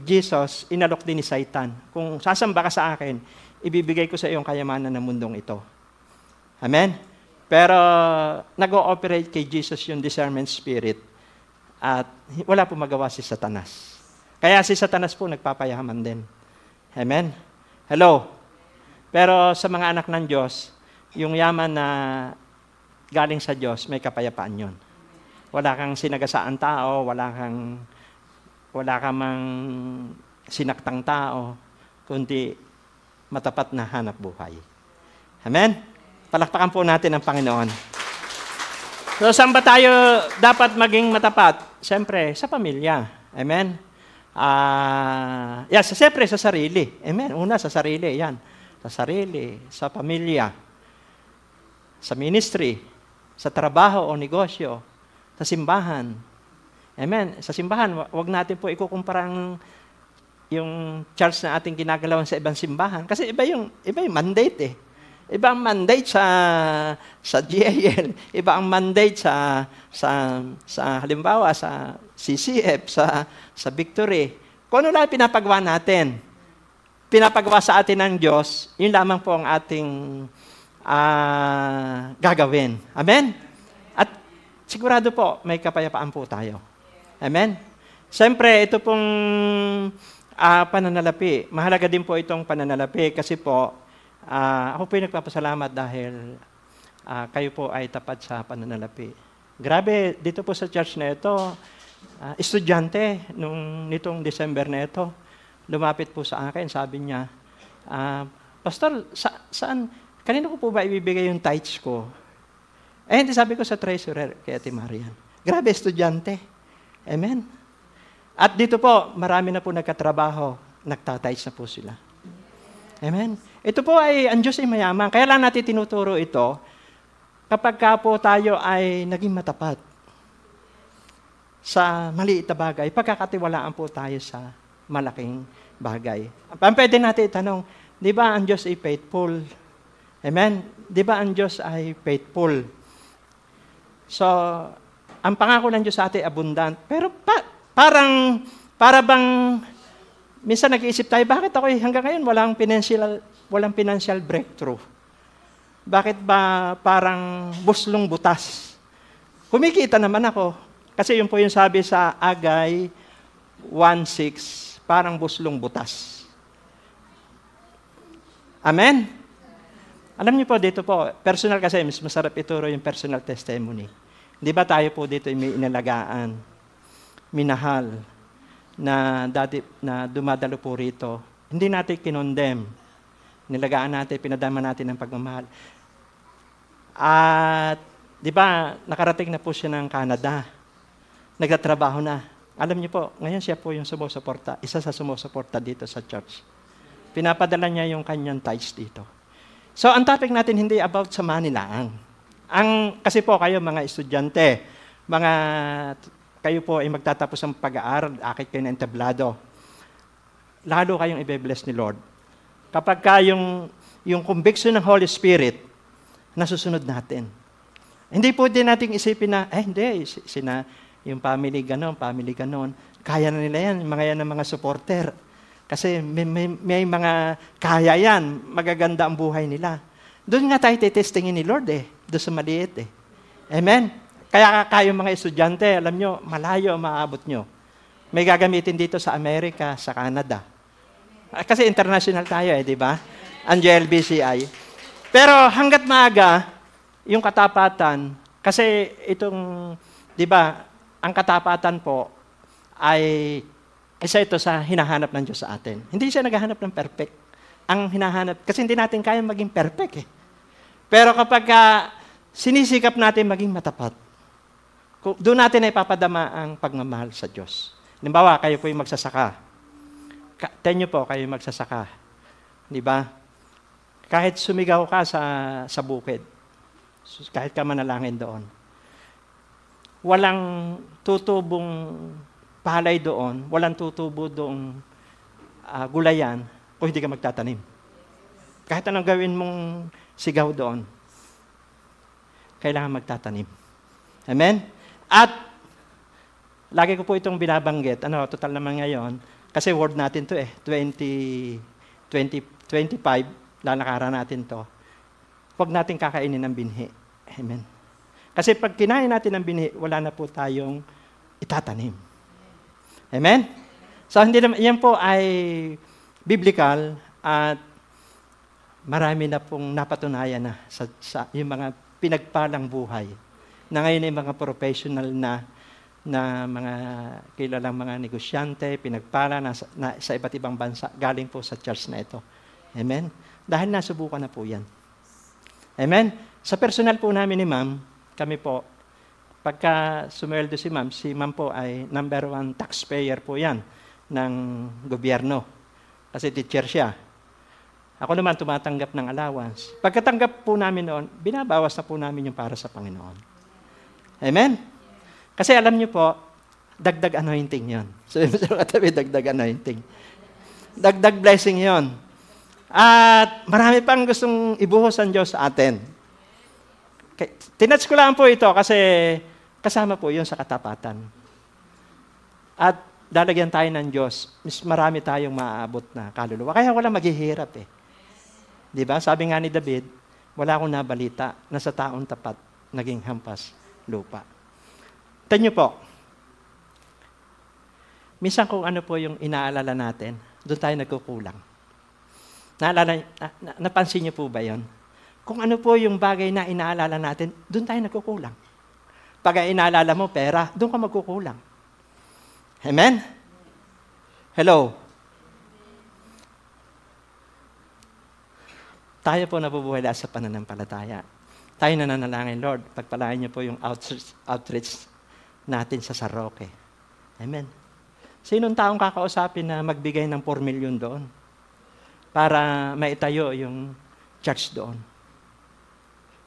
Jesus inalok din ni Satan. Kung sasamba ka sa akin, ibibigay ko sa iyong kayamanan ng mundong ito. Amen? Pero nag-ooperate kay Jesus yung discernment spirit at wala po magawa si Satanas. Kaya si Satanas po nagpapayaman din. Amen? Hello? Pero sa mga anak ng Diyos, yung yaman na galing sa Diyos, may kapayapaan yun. Wala kang sinagasaan tao, wala kang mang sinaktang tao, kundi matapat na hanap buhay. Amen? Palakpakan po natin ang Panginoon. So, saan ba tayo dapat maging matapat? Siyempre, sa pamilya. Amen? Siyempre, sa sarili. Amen? Una, sa sarili. Yan. Sa sarili, sa pamilya, sa ministry, sa trabaho o negosyo, sa simbahan. Amen? Sa simbahan, wag natin po ikukumpara yung church na ating ginagalawan sa ibang simbahan. Kasi iba yung mandate eh. Iba ang mandate sa GAL, iba ang mandate sa halimbawa sa CCF, sa Victory. Kung ano lang pinapagawa natin, pinapagawa sa atin ng Diyos, yun lamang po ang ating gagawin. Amen? At sigurado po, may kapayapaan po tayo. Amen? Siyempre, ito pong pananalapi. Mahalaga din po itong pananalapi kasi po, ako po yung nagpapasalamat dahil kayo po ay tapat sa pananalapi. Grabe, dito po sa church na ito, estudyante nitong December na ito, lumapit po sa akin, sabi niya, Pastor, saan? Kanino ko po ba ibibigay yung tithes ko? Hindi, sabi ko sa treasurer, kay Ate Marian. Grabe, estudyante. Amen? At dito po, marami na po nagkatrabaho, nagtatites na po sila. Amen? Ito po ay, ang Diyos ay mayaman. Kaya lang natin tinuturo ito, kapag ka po tayo ay naging matapat sa maliit na bagay, pagkakatiwalaan po tayo sa malaking bagay. Pwede natin itanong, di ba ang Diyos ay faithful? Amen? Di ba ang Diyos ay faithful? So, ang pangako ng Diyos sa atin abundant. Pero para bang minsan nag-iisip tayo, bakit ako hanggang ngayon walang financial breakthrough? Bakit ba parang buslong butas? Kumikita naman ako. Kasi yun po yung sabi sa Agay 1:6, parang buslong butas. Amen? Alam niyo po, dito po, personal kasi, mas masarap ituro yung personal testimony. Di ba tayo po dito may inalagaan, minahal, na dati na dumadalo po rito. Hindi natin kinondem. Nilagaan natin, pinadama natin ng pagmamahal. At, di ba, nakarating na po siya ng Canada. nagtatrabaho na. Alam niyo po, ngayon siya po yung sumusuporta, isa sa sumusuporta dito sa church. Pinapadala niya yung kanyang tithes dito. So, ang topic natin hindi about sa money lang. Kasi po kayo mga estudyante, kayo po ay magtatapos ng pag-aaral, akit kayo ng entablado. Lalo kayong i-bless ni Lord. Kapag yung conviction ng Holy Spirit, nasusunod natin. Hindi po din nating isipin na, hindi, yung family ganon. Kaya na nila yan, mga supporter. Kasi may mga kaya yan, magaganda ang buhay nila. Doon nga tayo titestingin ni Lord doon sa maliit Amen? Kaya kayong mga estudyante, alam nyo, malayo ang maabot nyo. May gagamitin dito sa Amerika, sa Canada. Kasi international tayo di ba? Ang JLBCI. Pero hanggat maaga, yung katapatan, kasi itong, di ba, ang katapatan po ay isa ito sa hinahanap ng Diyos sa atin. Hindi siya naghahanap ng perfect. Ang hinahanap, kasi hindi natin kaya maging perfect Pero kapag sinisikap natin maging matapat, doon natin ay papadama ang pagmamahal sa Diyos. Halimbawa, kayo po yung magsasaka. Tenyo po kayo yung magsasaka. Di ba? Kahit sumigaw ka sa bukid, kahit ka manalangin doon, walang tutubong palay doon, walang tutubo doong gulayan kung hindi ka magtatanim. Kahit anong gawin mong sigaw doon, kailangan magtatanim. Amen? At lagi ko po itong binabanggit. Total naman ngayon, kasi word natin to 2025, lalakaran natin to. Huwag natin kakainin ng binhi. Amen? Kasi pag kinain natin ng binhi, wala na po tayong itatanim. Amen? So, yan po ay biblical at marami na pong napatunayan na sa yung mga pinagpalang buhay na ngayon ay mga professional na mga kilalang mga negosyante, pinagpala sa iba't ibang bansa, galing po sa church na ito. Amen? Dahil nasubukan na po yan. Amen? Sa personal po namin ni ma'am, kami po, pagka sumweldo si ma'am po ay number 1 taxpayer po yan ng gobyerno. Kasi teacher siya. Ako naman tumatanggap ng allowance. Pagkatanggap po namin noon, binabawas na po namin yung para sa Panginoon. Amen? Kasi alam niyo po, dagdag anointing yon. Sabi mo sa katabi, dagdag anointing. Dagdag blessing yon. At marami pang gustong ibuhos ang Diyos sa atin. Tinats ko lang po ito kasi kasama po yun sa katapatan. At lalagyan tayo ng Diyos, mas marami tayong maaabot na kaluluwa. Kaya wala maghihirap Diba? Sabi nga ni David, wala akong nabalita na sa taong tapat naging hampas lupa. Tanyo po, minsan kung ano po yung inaalala natin, doon tayo nagkukulang. Napansin niyo po ba yon? Kung ano po yung bagay na inaalala natin, doon tayo nagkukulang. Pag inaalala mo pera, doon ka magkukulang. Amen? Hello? Tayo po nabubuhay sa pananampalataya. Tayo nananalangin, Lord, pagpalain niyo po yung outreach natin sa Saroque. Amen. Sinong taong kakausapin na magbigay ng 4 million doon para maitayo yung church doon?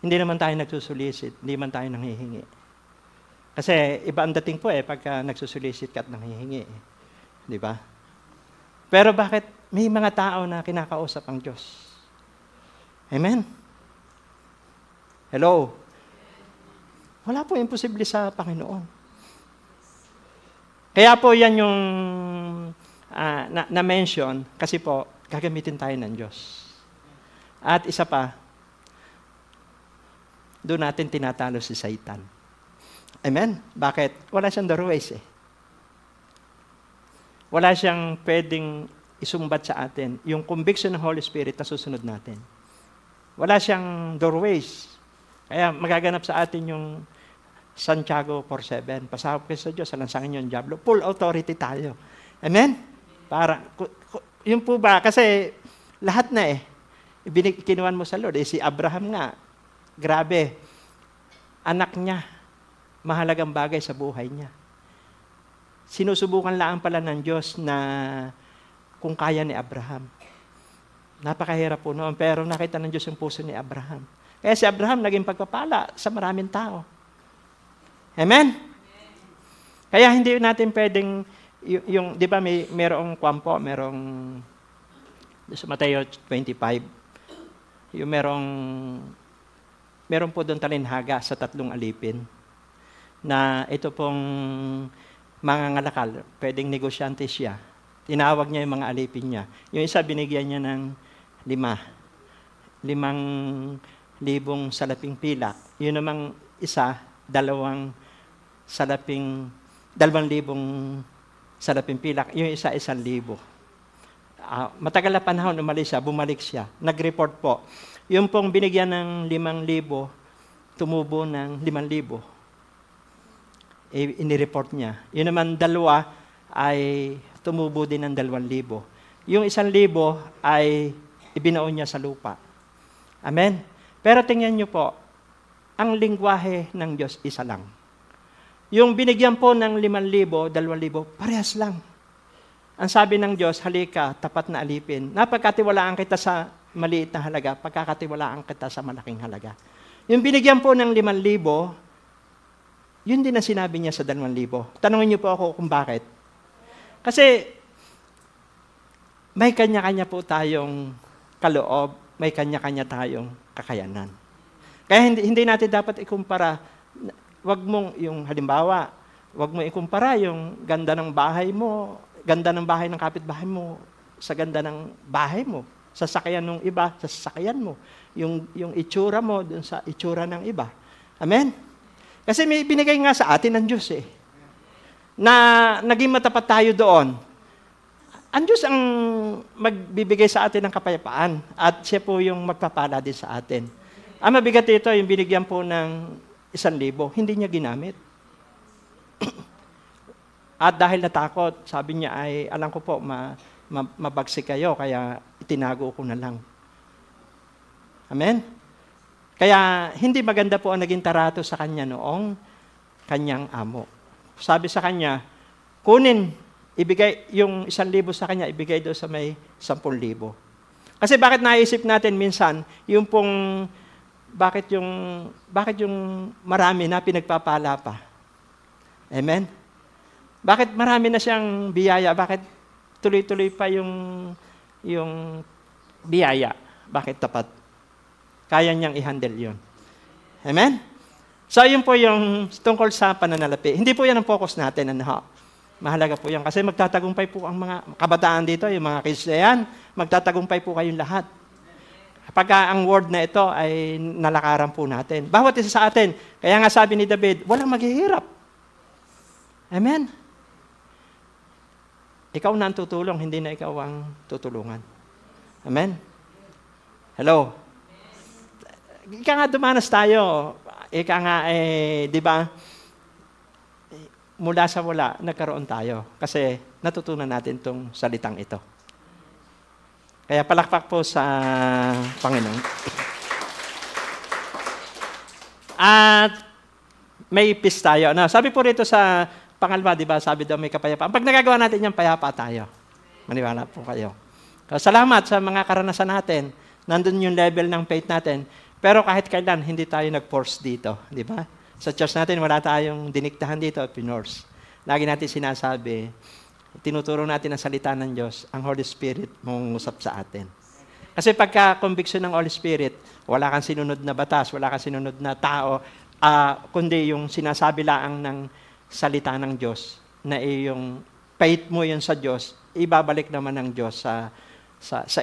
Hindi naman tayo nagsusulisit, hindi man tayo nanghihingi. Kasi iba ang dating po pagka nagsusulisit ka at nanghihingi. Di ba? Pero bakit may mga tao na kinakausap ang Diyos? Amen? Hello? Wala po imposible sa Panginoon. Kaya po yan yung na-mention kasi po, gagamitin tayo ng Diyos. At isa pa, doon natin tinatalo si Satan. Amen? Bakit? Wala siyang doorways Wala siyang pwedeng isumbat sa atin. Yung conviction ng Holy Spirit na susunod natin. Wala siyang doorways. Kaya magaganap sa atin yung Santiago 4:7. Pasakop kayo sa Diyos, salansangin yung diablo. Full authority tayo. Amen? Yun po ba? Kasi lahat na kinuhan mo sa Lord. Si Abraham nga, grabe. Anak niya, mahalagang bagay sa buhay niya. sinusubukan lang pala ng Diyos na kung kaya ni Abraham. Napakahirap po noon, pero nakita ng Diyos yung puso ni Abraham. Kaya si Abraham naging pagpapala sa maraming tao. Amen? Kaya hindi natin pwedeng, di ba merong kwampo, merong, sa Mateo 25, yung meron po doon talinhaga sa 3 alipin, na ito pong mga ngalakal, pwedeng negosyante siya. Tinawag niya yung mga alipin niya. Yung isa, binigyan niya ng 5,000 salaping pilak. Yun namang isa, 2,000 salaping pilak. Yung isa, 1,000. Matagal na panahon, umalis siya, bumalik siya. Nag-report po. Yung pong binigyan ng 5,000, tumubo ng 5,000. Inireport niya. Yun naman 2 ay tumubo din ng 2,000. Yung 1,000 ay ibinaon niya sa lupa. Amen? Pero tingnan niyo po, ang lingwahe ng Diyos isa lang. Yung binigyan po ng 5,000, 2,000, parehas lang. Ang sabi ng Diyos, halika, tapat na alipin. Napagkatiwalaan kita sa maliit na halaga, pagkakatiwalaan kita sa malaking halaga. Yung binigyan po ng 5,000, yun din ang sinabi niya sa 2,000. Tanungin niyo po ako kung bakit. Kasi may kanya-kanya po tayong kaloob, may kanya-kanya tayong kakayanan. Kaya hindi natin dapat ikumpara. Wag mong yung halimbawa, wag mo ikumpara yung ganda ng bahay mo, ganda ng bahay ng kapitbahay mo sa ganda ng bahay mo, sa sasakyan ng iba, sa sasakyan mo. Yung itsura mo dun sa itsura ng iba. Amen? Kasi may binigay nga sa atin ng Diyos na naging matapat tayo doon. Ang Diyos ang magbibigay sa atin ng kapayapaan at siya po yung magpapala din sa atin. Ang mabigat ito, yung binigyan po ng 1,000, hindi niya ginamit. At dahil natakot, sabi niya ay, alam ko po, mabagsik kayo, kaya itinago ko na lang. Amen? Kaya hindi maganda po ang naging tarato sa kanya noong kanyang amo. Sabi sa kanya, ibigay yung 1,000 sa kanya, ibigay doon sa may 10,000. Kasi bakit naisip natin minsan, bakit yung marami na pinagpapala pa? Amen? Bakit marami na siyang biyaya? Bakit tuloy-tuloy pa yung biyaya? Bakit tapat? Kaya niyang i-handle yun. Amen? So, yun po yung tungkol sa pananalapi. Hindi po yan ang focus natin. Mahalaga po yan. Kasi magtatagumpay po ang mga kabataan dito, yung mga Kristiyan, magtatagumpay po kayong lahat. Kapag ang word na ito ay nalakaran po natin. Bawat isa sa atin. Kaya nga sabi ni David, walang maghihirap. Amen? Ikaw na ang tutulong, hindi na ikaw ang tutulungan. Amen? Hello? Ika nga dumanas tayo. Ika nga, di ba, mula sa wala, nagkaroon tayo. Kasi natutunan natin itong salitang ito. Kaya palakpak po sa Panginoon. At may peace tayo. Sabi po rito sa pangalawa, di ba, sabi daw may kapayapaan. Pag nagagawa natin yan, payapa tayo. Maniwala po kayo. Salamat sa mga karanasan natin. Nandun yung level ng faith natin. Pero kahit kailan, hindi tayo nag-force dito. Di ba? Sa church natin, wala tayong diniktahan dito, pinorse. Lagi natin sinasabi, tinuturo natin ang salita ng Diyos, ang Holy Spirit mangungusap sa atin. Kasi pagka conviction ng Holy Spirit, wala kang sinunod na batas, wala kang sinunod na tao, kundi yung sinasabi laang ng salita ng Diyos, na yung faith mo yun sa Diyos, ibabalik naman ng Diyos sa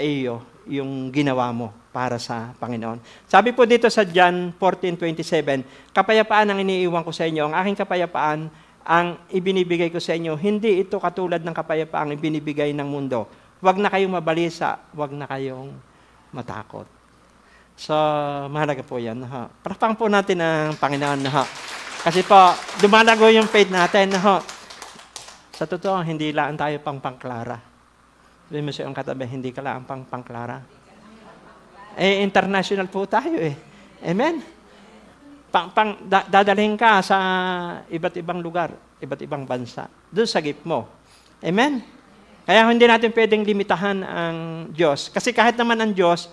iyo yung ginawa mo para sa Panginoon. Sabi po dito sa John 14:27, kapayapaan ang iniiwan ko sa inyo, ang aking kapayapaan ang ibinibigay ko sa inyo, hindi ito katulad ng kapayapaang ibinibigay ng mundo. Huwag na kayong mabalisa, huwag na kayong matakot. So, mahalaga po yan. Palakpakan po natin ang Panginoon. Kasi po, dumalago yung faith natin. Sa totoo, hindi lang tayo pangklara. Sabi mo siya ang katabi, hindi ka lang pangklara. International po tayo Amen? Dadalhin ka sa iba't ibang lugar. iba't ibang bansa. Doon sa gift mo. Amen? Kaya hindi natin pwedeng limitahan ang Diyos. Kasi kahit naman ang Diyos,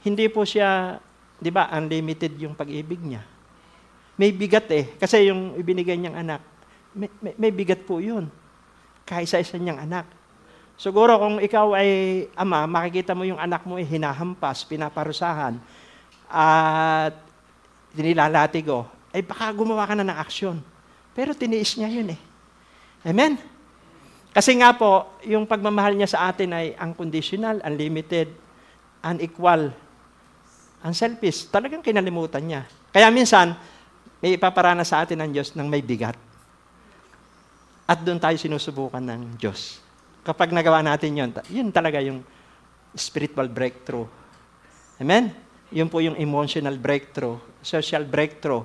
hindi po siya, di ba, unlimited yung pag-ibig niya. May bigat Kasi yung ibinigay niyang anak, may bigat po yun. Kaisa-isa niyang anak. Siguro kung ikaw ay ama, makikita mo yung anak mo ay hinahampas, pinaparusahan, at nilalatigo, ay baka gumawa ka na ng aksyon. Pero tiniis niya yun Amen? Kasi nga po, yung pagmamahal niya sa atin ay unconditional, unlimited, unequal, unselfish. Talagang kinalimutan niya. Kaya minsan, may ipaparana sa atin ng Diyos ng may bigat. At doon tayo sinusubukan ng Diyos. Kapag nagawa natin yun talaga yung spiritual breakthrough. Amen? Yun po yung emotional breakthrough, social breakthrough,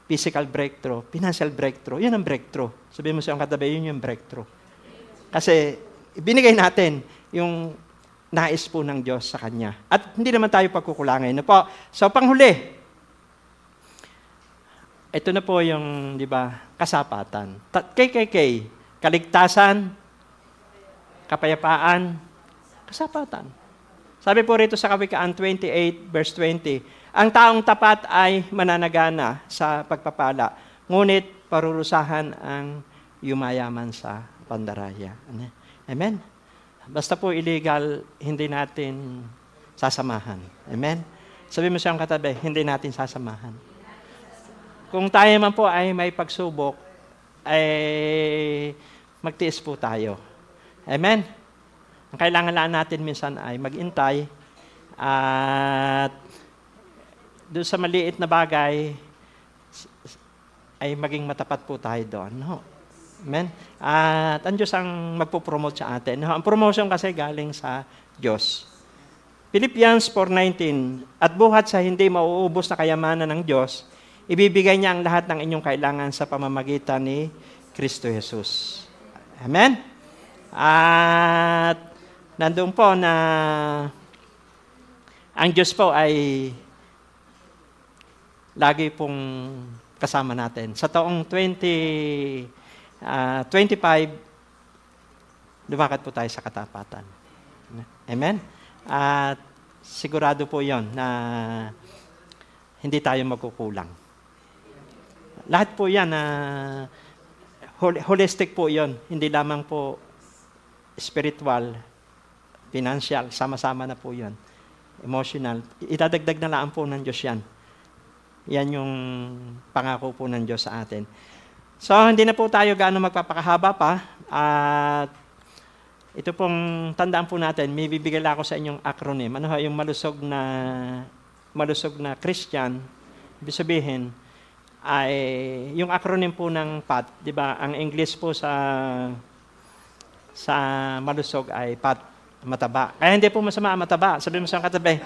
physical breakthrough, financial breakthrough. Yun ang breakthrough. Sabihin mo sa iyong katabi, yun yung breakthrough. Kasi binigay natin yung nais po ng Diyos sa Kanya. At hindi naman tayo pagkukulangin. So, panghuli, ito na po yung, di ba, kasapatan. KKK, kaligtasan, kapayapaan, kasapatan. Sabi po rito sa Kawikaan 28, verse 20, ang taong tapat ay mananagana sa pagpapala, ngunit parurusahan ang yumayaman sa pandaraya. Amen? Basta po illegal, hindi natin sasamahan. Amen? Sabi mo siyang katabi, hindi natin sasamahan. Kung tayo man po ay may pagsubok, ay magtiis po tayo. Amen? Ang kailangan lang natin minsan ay mag-intay at doon sa maliit na bagay ay maging matapat po tayo doon. No? Amen? At ang Diyos ang magpo-promote sa atin. No? Ang promotion kasi galing sa Diyos. Philippians 4:19, at buhat sa hindi mauubos na kayamanan ng Diyos, ibibigay niya ang lahat ng inyong kailangan sa pamamagitan ni Kristo Jesus. Amen? At nandoon po na ang Diyos po ay lagi pong kasama natin. Sa taong 25, lumakad po tayo sa katapatan. Amen? At sigurado po yon na hindi tayo magkukulang. Lahat po yan, holistic po yon. Hindi lamang po spiritual, financial, sama-sama na po yon. Emotional. Itadagdag na lang po ng Diyos yan. Yan yung pangako po ng Diyos sa atin. So, hindi na po tayo gaano magpapakahaba pa. At ito pong tandaan po natin, may bibigay lang ako sa inyong acronym. Ano yung malusog na Christian, ibig sabihin, ay yung acronym po ng PAT, di ba? Ang English po sa malusog ay PAT, mataba. Kaya hindi po masama ang mataba. Sabihin mo sa katabi.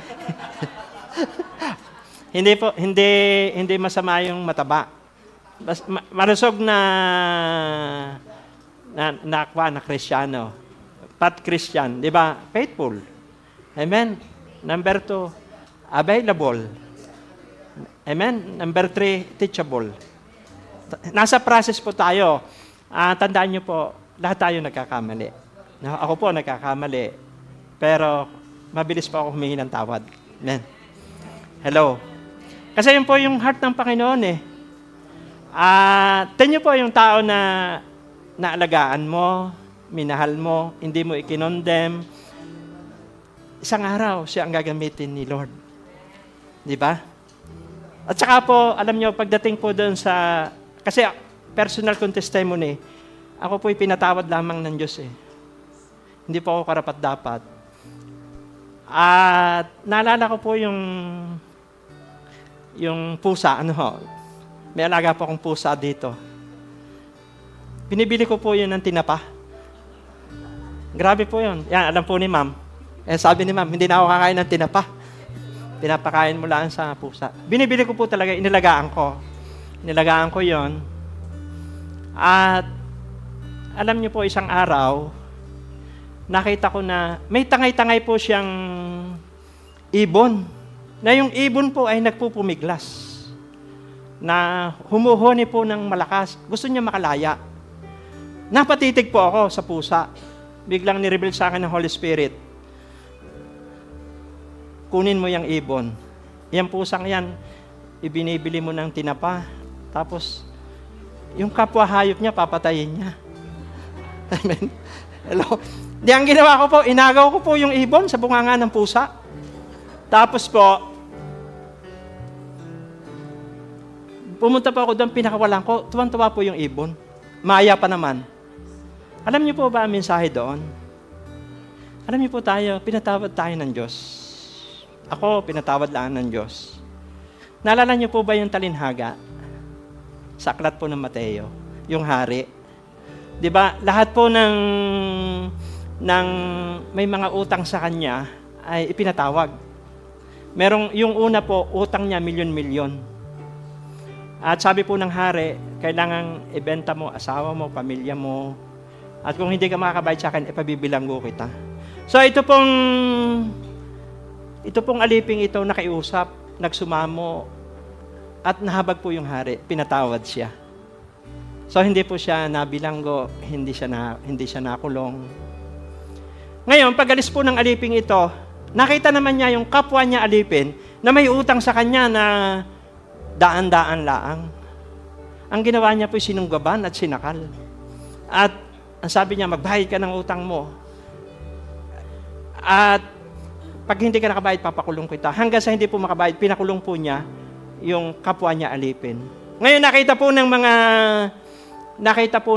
Hindi masama yung mataba. Malusog na Kristiyano. Pat Christian, di ba? Faithful. Amen. Number 2, available. Amen. Number 3, teachable. Nasa process po tayo. Tandaan niyo po, lahat tayo nagkakamali. Ako po nagkakamali. Pero mabilis pa ako humingi ng tawad. Amen. Hello. Kasi yun po yung heart ng Panginoon Tingnan po yung tao na naalagaan mo, minahal mo, hindi mo ikinondem. Isang araw, siya ang gagamitin ni Lord. Di ba? At saka po, alam nyo, pagdating po doon sa, kasi personal kong testimony, ako po'y pinatawad lamang ng Diyos Hindi po ako karapat-dapat. At naalala ko po yung pusa, may alaga po akong pusa dito. Binibili ko po yun ng tinapa. Grabe po yun. Yan, alam po ni ma'am. Sabi ni ma'am, hindi na ako kakain ng tinapa. Pinapakain mo lang sa pusa. Binibili ko po talaga, inilagaan ko. Inilagaan ko yun. At alam niyo po, isang araw, nakita ko na may tangay-tangay po siyang ibon. Na yung ibon po ay nagpupumiglas. Na humuhuni po ng malakas. Gusto niya makalaya. Napatitig po ako sa pusa. Biglang nireveal sa akin ng Holy Spirit. Kunin mo yung ibon. Yung pusang yan, ibinibili mo ng tinapa. Tapos, yung kapwa hayop niya, papatayin niya. Amen. Hello? Di, ang ginawa ko po, inagaw ko po yung ibon sa bunganga ng pusa. Tapos po, pumunta po ako doon, pinakawalan ko, tuwan-tuwa po yung ibon. Maya pa naman. Alam niyo po ba ang mensahe doon? Alam niyo po tayo, pinatawad tayo ng Diyos. Ako, pinatawad lang ng Diyos. Naalala niyo po ba yung talinhaga? Sa aklat po ng Mateo, yung hari. 'Di ba? Lahat po ng may mga utang sa kanya ay ipinatawag. Merong yung una po, utang niya milyon-milyon. At sabi po ng hari, kailangan ibenta mo asawa mo, pamilya mo. At kung hindi ka makakabayad sa akin, ipabibilanggo kita. So ito pong aliping ito nakiusap, nagsumamo, at nahabag po yung hari, pinatawad siya. So hindi po siya nabilanggo, hindi siya nakulong. Ngayon, pag-alis po ng aliping ito, nakita naman niya yung kapwa niya alipin na may utang sa kanya na daan-daan laang. Ang ginawa niya po sinunggaban at sinakal. At ang sabi niya, magbayad ka ng utang mo. At pag hindi ka nakabayad, papakulong kita. Hanggang sa hindi po makabayad, pinakulong po niya yung kapwa niya alipin. Ngayon, nakita po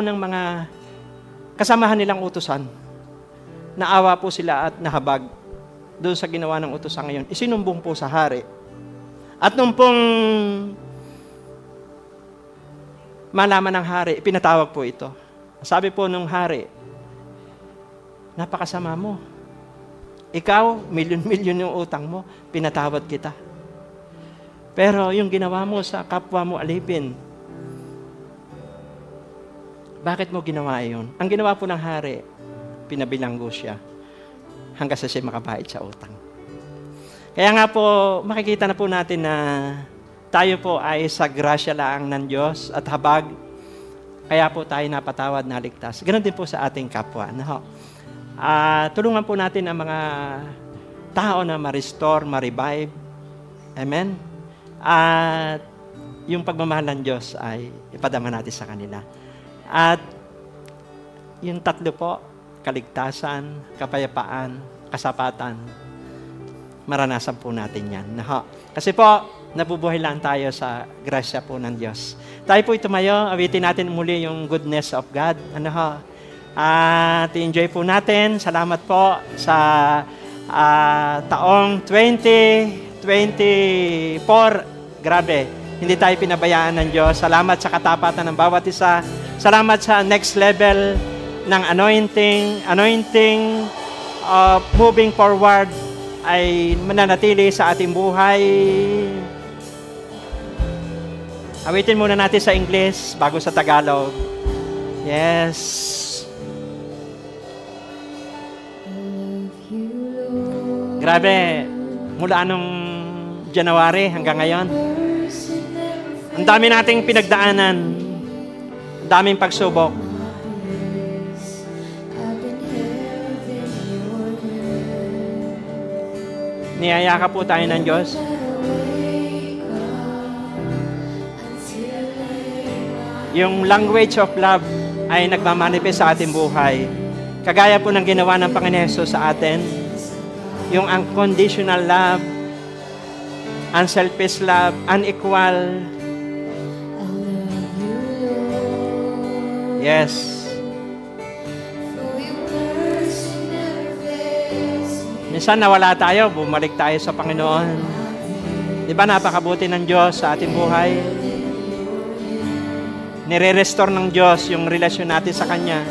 ng mga kasamahan nilang utusan. Naawa po sila at nahabag doon sa ginawa ng utusan ngayon. Isinumbong po sa hari. At nung pong malaman ng hari, pinatawag po ito. Sabi po nung hari, napakasama mo. Ikaw, milyon-milyon yung utang mo, pinatawad kita. Pero yung ginawa mo sa kapwa mo alipin, bakit mo ginawa yun? Ang ginawa po ng hari, pinabilanggo siya hanggang sa siya makabayad sa utang. Kaya nga po, makikita na po natin na tayo po ay sa grasya lang ng Diyos at habag, kaya po tayo napatawad, naligtas. Ganon din po sa ating kapwa. No? Tulungan po natin ang mga tao na ma-restore, ma-revive. Amen? At yung pagmamahal ng Diyos ay ipadama natin sa kanila. At yung tatlo po, kaligtasan, kapayapaan, kasapatan, maranasan po natin yan. No? Kasi po, nabubuhay lang tayo sa grasya po ng Diyos. Tayo po tumayo, awitin natin muli yung goodness of God. At enjoy po natin. Salamat po sa taong 2024. Grabe, hindi tayo pinabayaan ng Diyos. Salamat sa katapatan ng bawat isa. Salamat sa next level ng anointing of moving forward ay mananatili sa ating buhay. Awitin muna natin sa English bago sa Tagalog. Yes. Grabe, mula anong January hanggang ngayon, ang dami nating pinagdaanan, ang daming pagsubok. Niyayaka po tayo ng Diyos. Yung language of love ay nagmamanifest sa ating buhay. Kagaya po ng ginawa ng Panginoon Hesus sa atin. Yung unconditional love, unselfish love, unequal. Yes. Minsan nawala tayo, bumalik tayo sa Panginoon. Di ba napakabuti ng Diyos sa ating buhay? Nire-restore ng Diyos yung relasyon natin sa Kanya.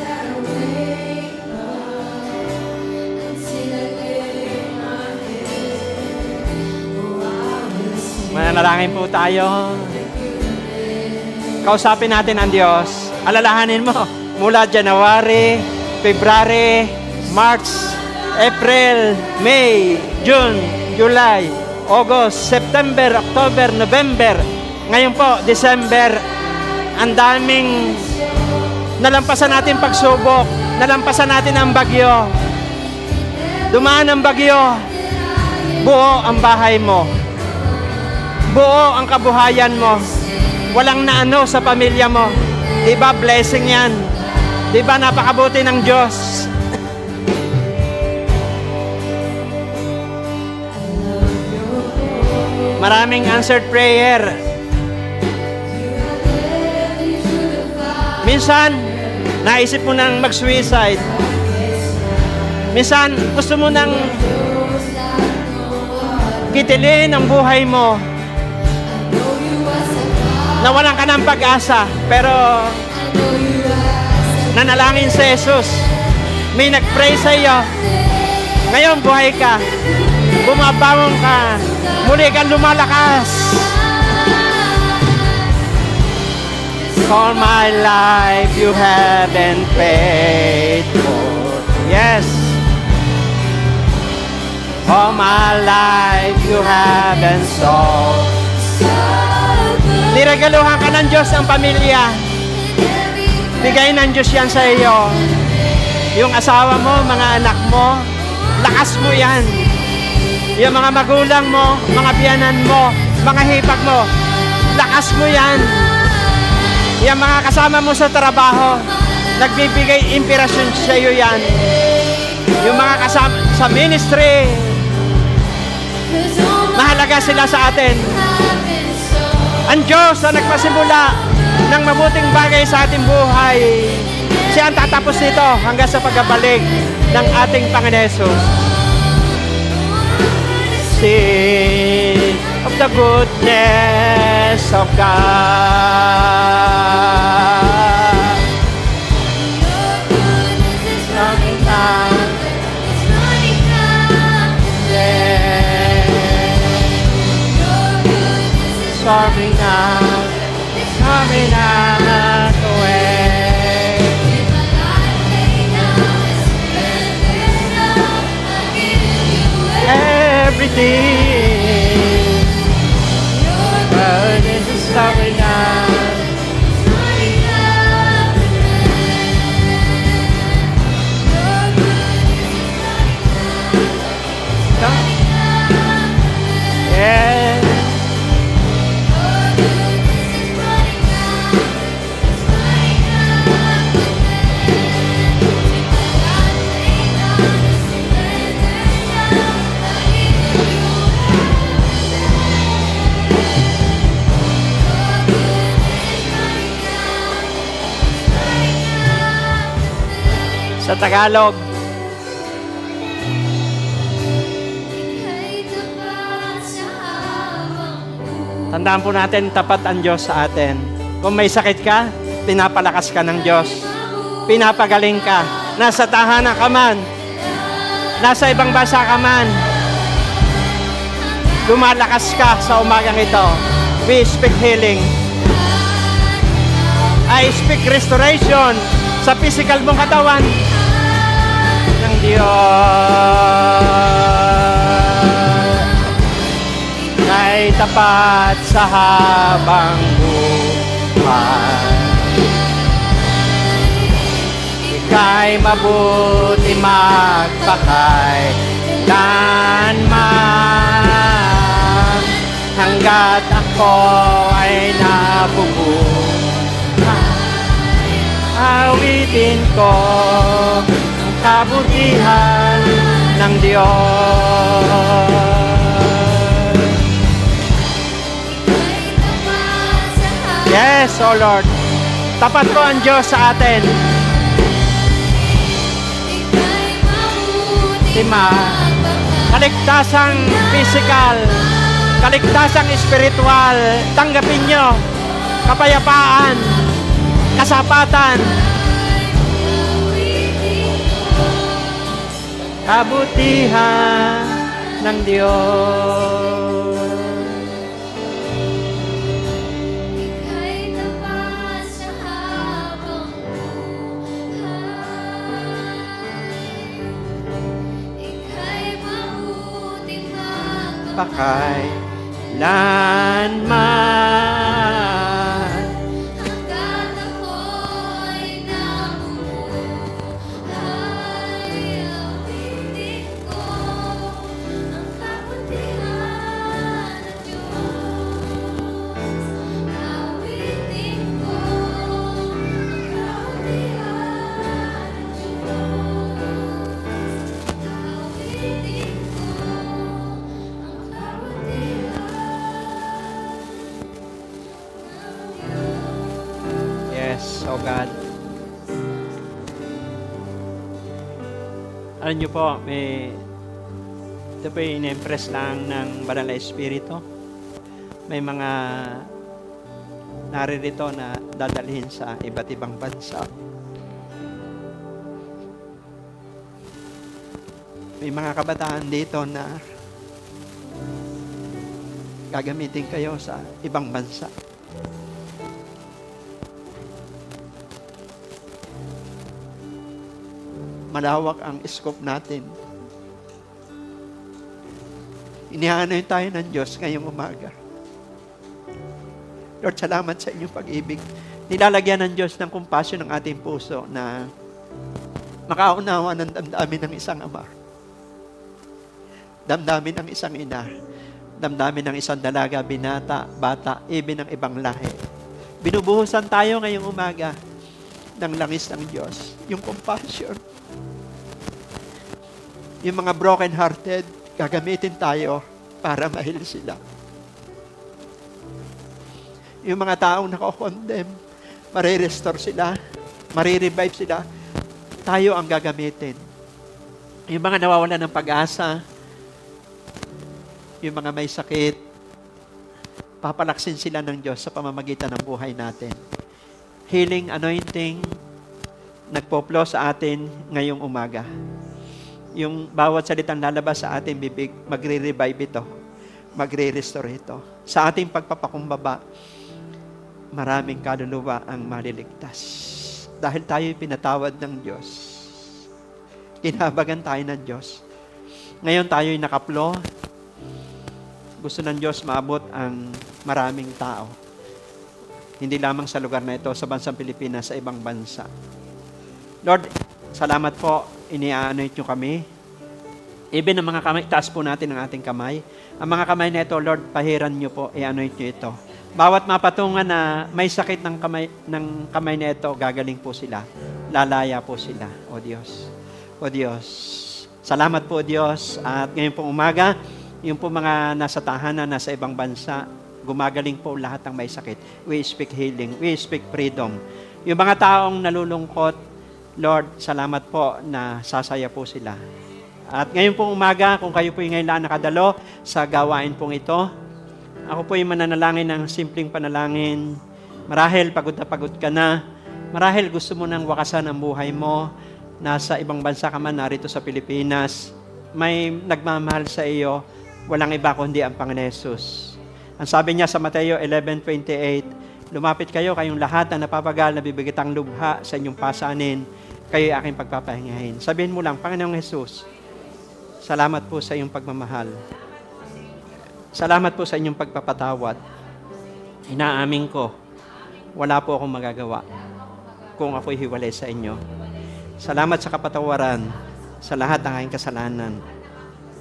Manalangin po tayo. Kausapin natin ang Diyos. Alalahanin mo, mula January, February, March, April, May, June, July, August, September, October, November. Ngayon po, December, ang daming Nalampasan natin pagsubok. Nalampasan natin ang bagyo. Dumaan ang bagyo. Buo ang bahay mo. Buo ang kabuhayan mo. Walang naano sa pamilya mo. Diba blessing yan? Diba napakabuti ng Diyos? Maraming answered prayer. Minsan, naisip mo nang mag-suicide. Minsan, gusto mo nang kitilin ang buhay mo. Nawalan ka ng pag-asa, pero nanalangin si Jesus. May nag-pray sa iyo. Ngayon, buhay ka. Bumabangon ka. Muli kang lumalakas. All my life you have been faithful. Yes. All my life you have been so good. Niregaluhan ka ng Diyos ang pamilya. Bigay ng Diyos yan sa iyo. Yung asawa mo, mga anak mo, lakas mo yan. Yung mga magulang mo, mga biyanan mo, mga hipag mo, lakas mo yan. Yung mga kasama mo sa trabaho, nagbibigay inspirasyon sa iyo yan. Yung mga kasama sa ministry, mahalaga sila sa atin. Ang Diyos na nagpasimula ng mabuting bagay sa ating buhay, siya ang tatapos nito hanggang sa pagbabalik ng ating Panginoon Jesus. Sing of the goodness of God. Coming out, coming out, coming out the way. Everything, but this is coming out. Yeah. Sa Tagalog, tandaan po natin, tapat ang Diyos sa atin. Kung may sakit ka, pinapalakas ka ng Diyos. Pinapagaling ka. Nasa tahanan ka man, nasa ibang bansa ka man, lumalakas ka sa umagang ito. We speak healing. I speak restoration sa physical mong katawan ng Diyos. Kay tapat sa habang buhay, ika'y mabuti magpakailanman, hanggat ako ay nabubuhay. Awitin ko ang kabutihan ng Diyos. Yes, O Lord. Tapat ko ang Diyos sa atin. Kaligtasang physical, kaligtasang spiritual, tanggapin nyo. Kapayapaan, kasapatan, kabutihan ng Diyos. Pakailanman, O God. Alam niyo po, ito po yung in-impress lang ng Banal na Espiritu. May mga naririto na dadalhin sa iba't ibang bansa. May mga kabataan dito na gagamitin kayo sa ibang bansa. Malawak ang scope natin. Inihaanoy tayo ng Diyos ngayong umaga. Lord, salamat sa inyong pag-ibig. Nilalagyan ng Diyos ng compassion ng ating puso na makaunawa ng damdamin ng isang ama. Damdamin ng isang ina. Damdamin ng isang dalaga, binata, bata, even ng ibang lahi. Binubuhusan tayo ngayong umaga ng langis ng Diyos. Yung compassion. Yung mga broken-hearted, gagamitin tayo para mahil sila. Yung mga taong nako-condemn, marirestore sila, marirevive sila, tayo ang gagamitin. Yung mga nawawalan ng pag-asa, yung mga may sakit, papalaksin sila ng Diyos sa pamamagitan ng buhay natin. Healing, anointing, nagpoplo sa atin ngayong umaga. Yung bawat salitang lalabas sa ating bibig, magre-revive ito, magre-restore ito. Sa ating pagpapakumbaba, maraming kaluluwa ang maliligtas. Dahil tayo'y pinatawad ng Diyos. Kinabagan tayo ng Diyos. Ngayon tayo'y nakaplo. Gusto ng Diyos maabot ang maraming tao. Hindi lamang sa lugar na ito, sa bansang Pilipinas, sa ibang bansa. Lord, salamat po, iniaanoint nyo kami. Even ang mga kamay, taas po natin ang ating kamay. Ang mga kamay na ito, Lord, pahiran nyo po, i-anoint nyo ito. Bawat mapatungan na may sakit ng kamay na ito, gagaling po sila. Lalaya po sila, O Diyos. O Diyos. Salamat po, Diyos. At ngayon pong umaga, yung po mga nasa tahanan, nasa ibang bansa, gumagaling po lahat ng may sakit. We speak healing. We speak freedom. Yung mga taong nalulungkot, Lord, salamat po na sasaya po sila. At ngayon pong umaga, kung kayo po yung ngayon nakadalo sa gawain pong ito, ako po yung mananalangin ng simpleng panalangin. Marahil pagod na pagod ka na. Marahil gusto mo nang wakasan ang buhay mo. Nasa ibang bansa ka man, narito sa Pilipinas. May nagmamahal sa iyo. Walang iba kundi ang Panginoon Hesus. Ang sabi niya sa Mateo 11:28, lumapit kayo, kayong lahat na napapagal, nabibigitang lubha sa inyong pasanin, kayo'y aking pagpapahingahin. Sabihin mo lang, Panginoong Hesus, salamat po sa iyong pagmamahal. Salamat po sa inyong pagpapatawad. Inaamin ko, wala po akong magagawa kung ako'y hiwalay sa inyo. Salamat sa kapatawaran sa lahat ng aking kasalanan.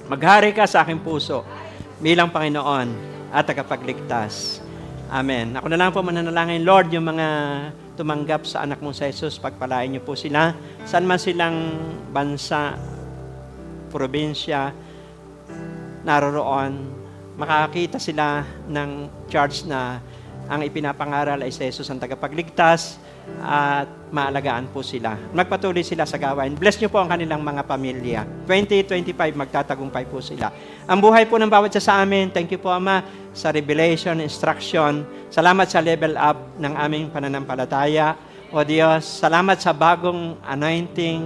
Maghari ka sa aking puso bilang Panginoon at tagapagligtas. Amen. Ako na lang po mananalangin, Lord, yung mga tumanggap sa anak mong sa Jesus, pagpalain niyo po sila. Saan man silang bansa, probinsya, naroroon, makakita sila ng charge na ang ipinapangaral ay si Jesus ang tagapagligtas at maalagaan po sila. Magpatuloy sila sa gawain. Bless niyo po ang kanilang mga pamilya. 2025, magtatagumpay po sila. Ang buhay po ng bawat isa sa amin, thank you po, Ama, sa revelation, instruction. Salamat sa level up ng aming pananampalataya. O Diyos, salamat sa bagong anointing,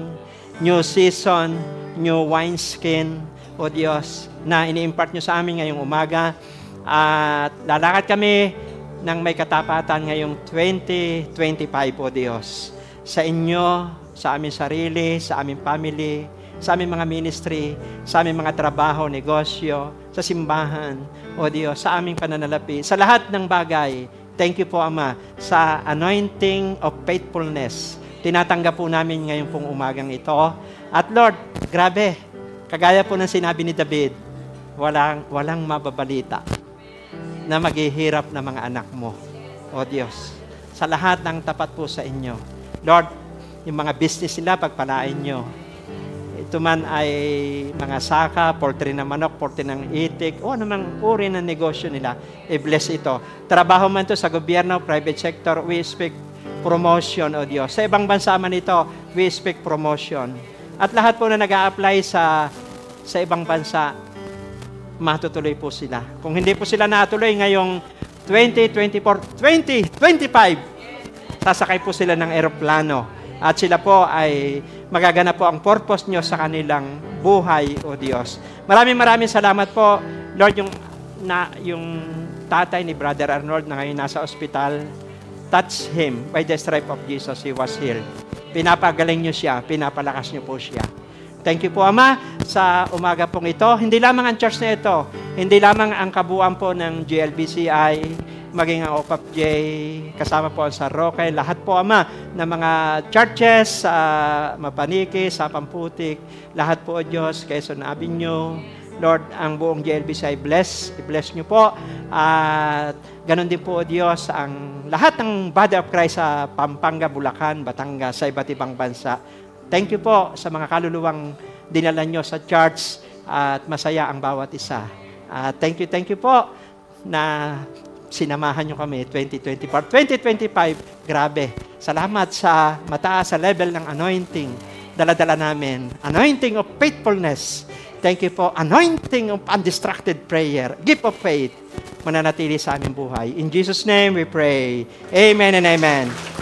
new season, new wineskin. O Diyos, na ini-impart niyo sa amin ngayong umaga. At lalakad kami ng may katapatan ngayong 2025, O Diyos. Sa inyo, sa aming sarili, sa aming family, sa aming mga ministry, sa aming mga trabaho, negosyo, sa simbahan, O Diyos, sa aming pananalapi, sa lahat ng bagay. Thank you po, Ama, sa anointing of faithfulness. Tinatanggap po namin ngayon pong umagang ito. At Lord, grabe, kagaya po ng sinabi ni David, walang mababalita na maghihirap na mga anak mo, O Diyos. Sa lahat ng tapat po sa inyo. Lord, yung mga business nila, pagpalain nyo. Ito man ay mga saka, poultry ng manok, poultry ng itik, o anumang uri ng negosyo nila, i-bless ito. Trabaho man to sa gobyerno, private sector, we speak promotion, O Diyos. Sa ibang bansa man ito, we speak promotion. At lahat po na nag-a-apply sa ibang bansa, matutuloy po sila. Kung hindi po sila natuloy ngayong 2024, 2025, sasakay po sila ng eroplano. At sila po ay magaganap po ang purpose nyo sa kanilang buhay, O Diyos. Maraming salamat po, Lord, yung tatay ni Brother Arnold na ngayon nasa ospital. Touch him. By the stripe of Jesus, he was healed. Pinapagaling nyo siya, pinapalakas nyo po siya. Thank you po, Ama, sa umaga pong ito. Hindi lamang ang church na ito, hindi lamang ang kabuuan po ng GLBCI, maging ang OPAPJ, kasama po sa Roque, lahat po, Ama, ng mga churches sa Mapaniki, sa Pamputik, lahat po, Diyos, Quezon Avenue, Lord, ang buong GLBCI, i-bless nyo po. At ganon din po, Diyos, ang lahat ng Body of Christ sa Pampanga, Bulacan, Batangas, sa iba't ibang bansa. Thank you po sa mga kaluluwang dinala nyo sa church at masaya ang bawat isa. Thank you po na sinamahan nyo kami 2024. 2025, grabe. Salamat sa mataas sa level ng anointing. Dala-dala namin. Anointing of faithfulness. Thank you po. Anointing of undistracted prayer. Gift of faith. Mananatili sa aming buhay. In Jesus' name we pray. Amen and amen.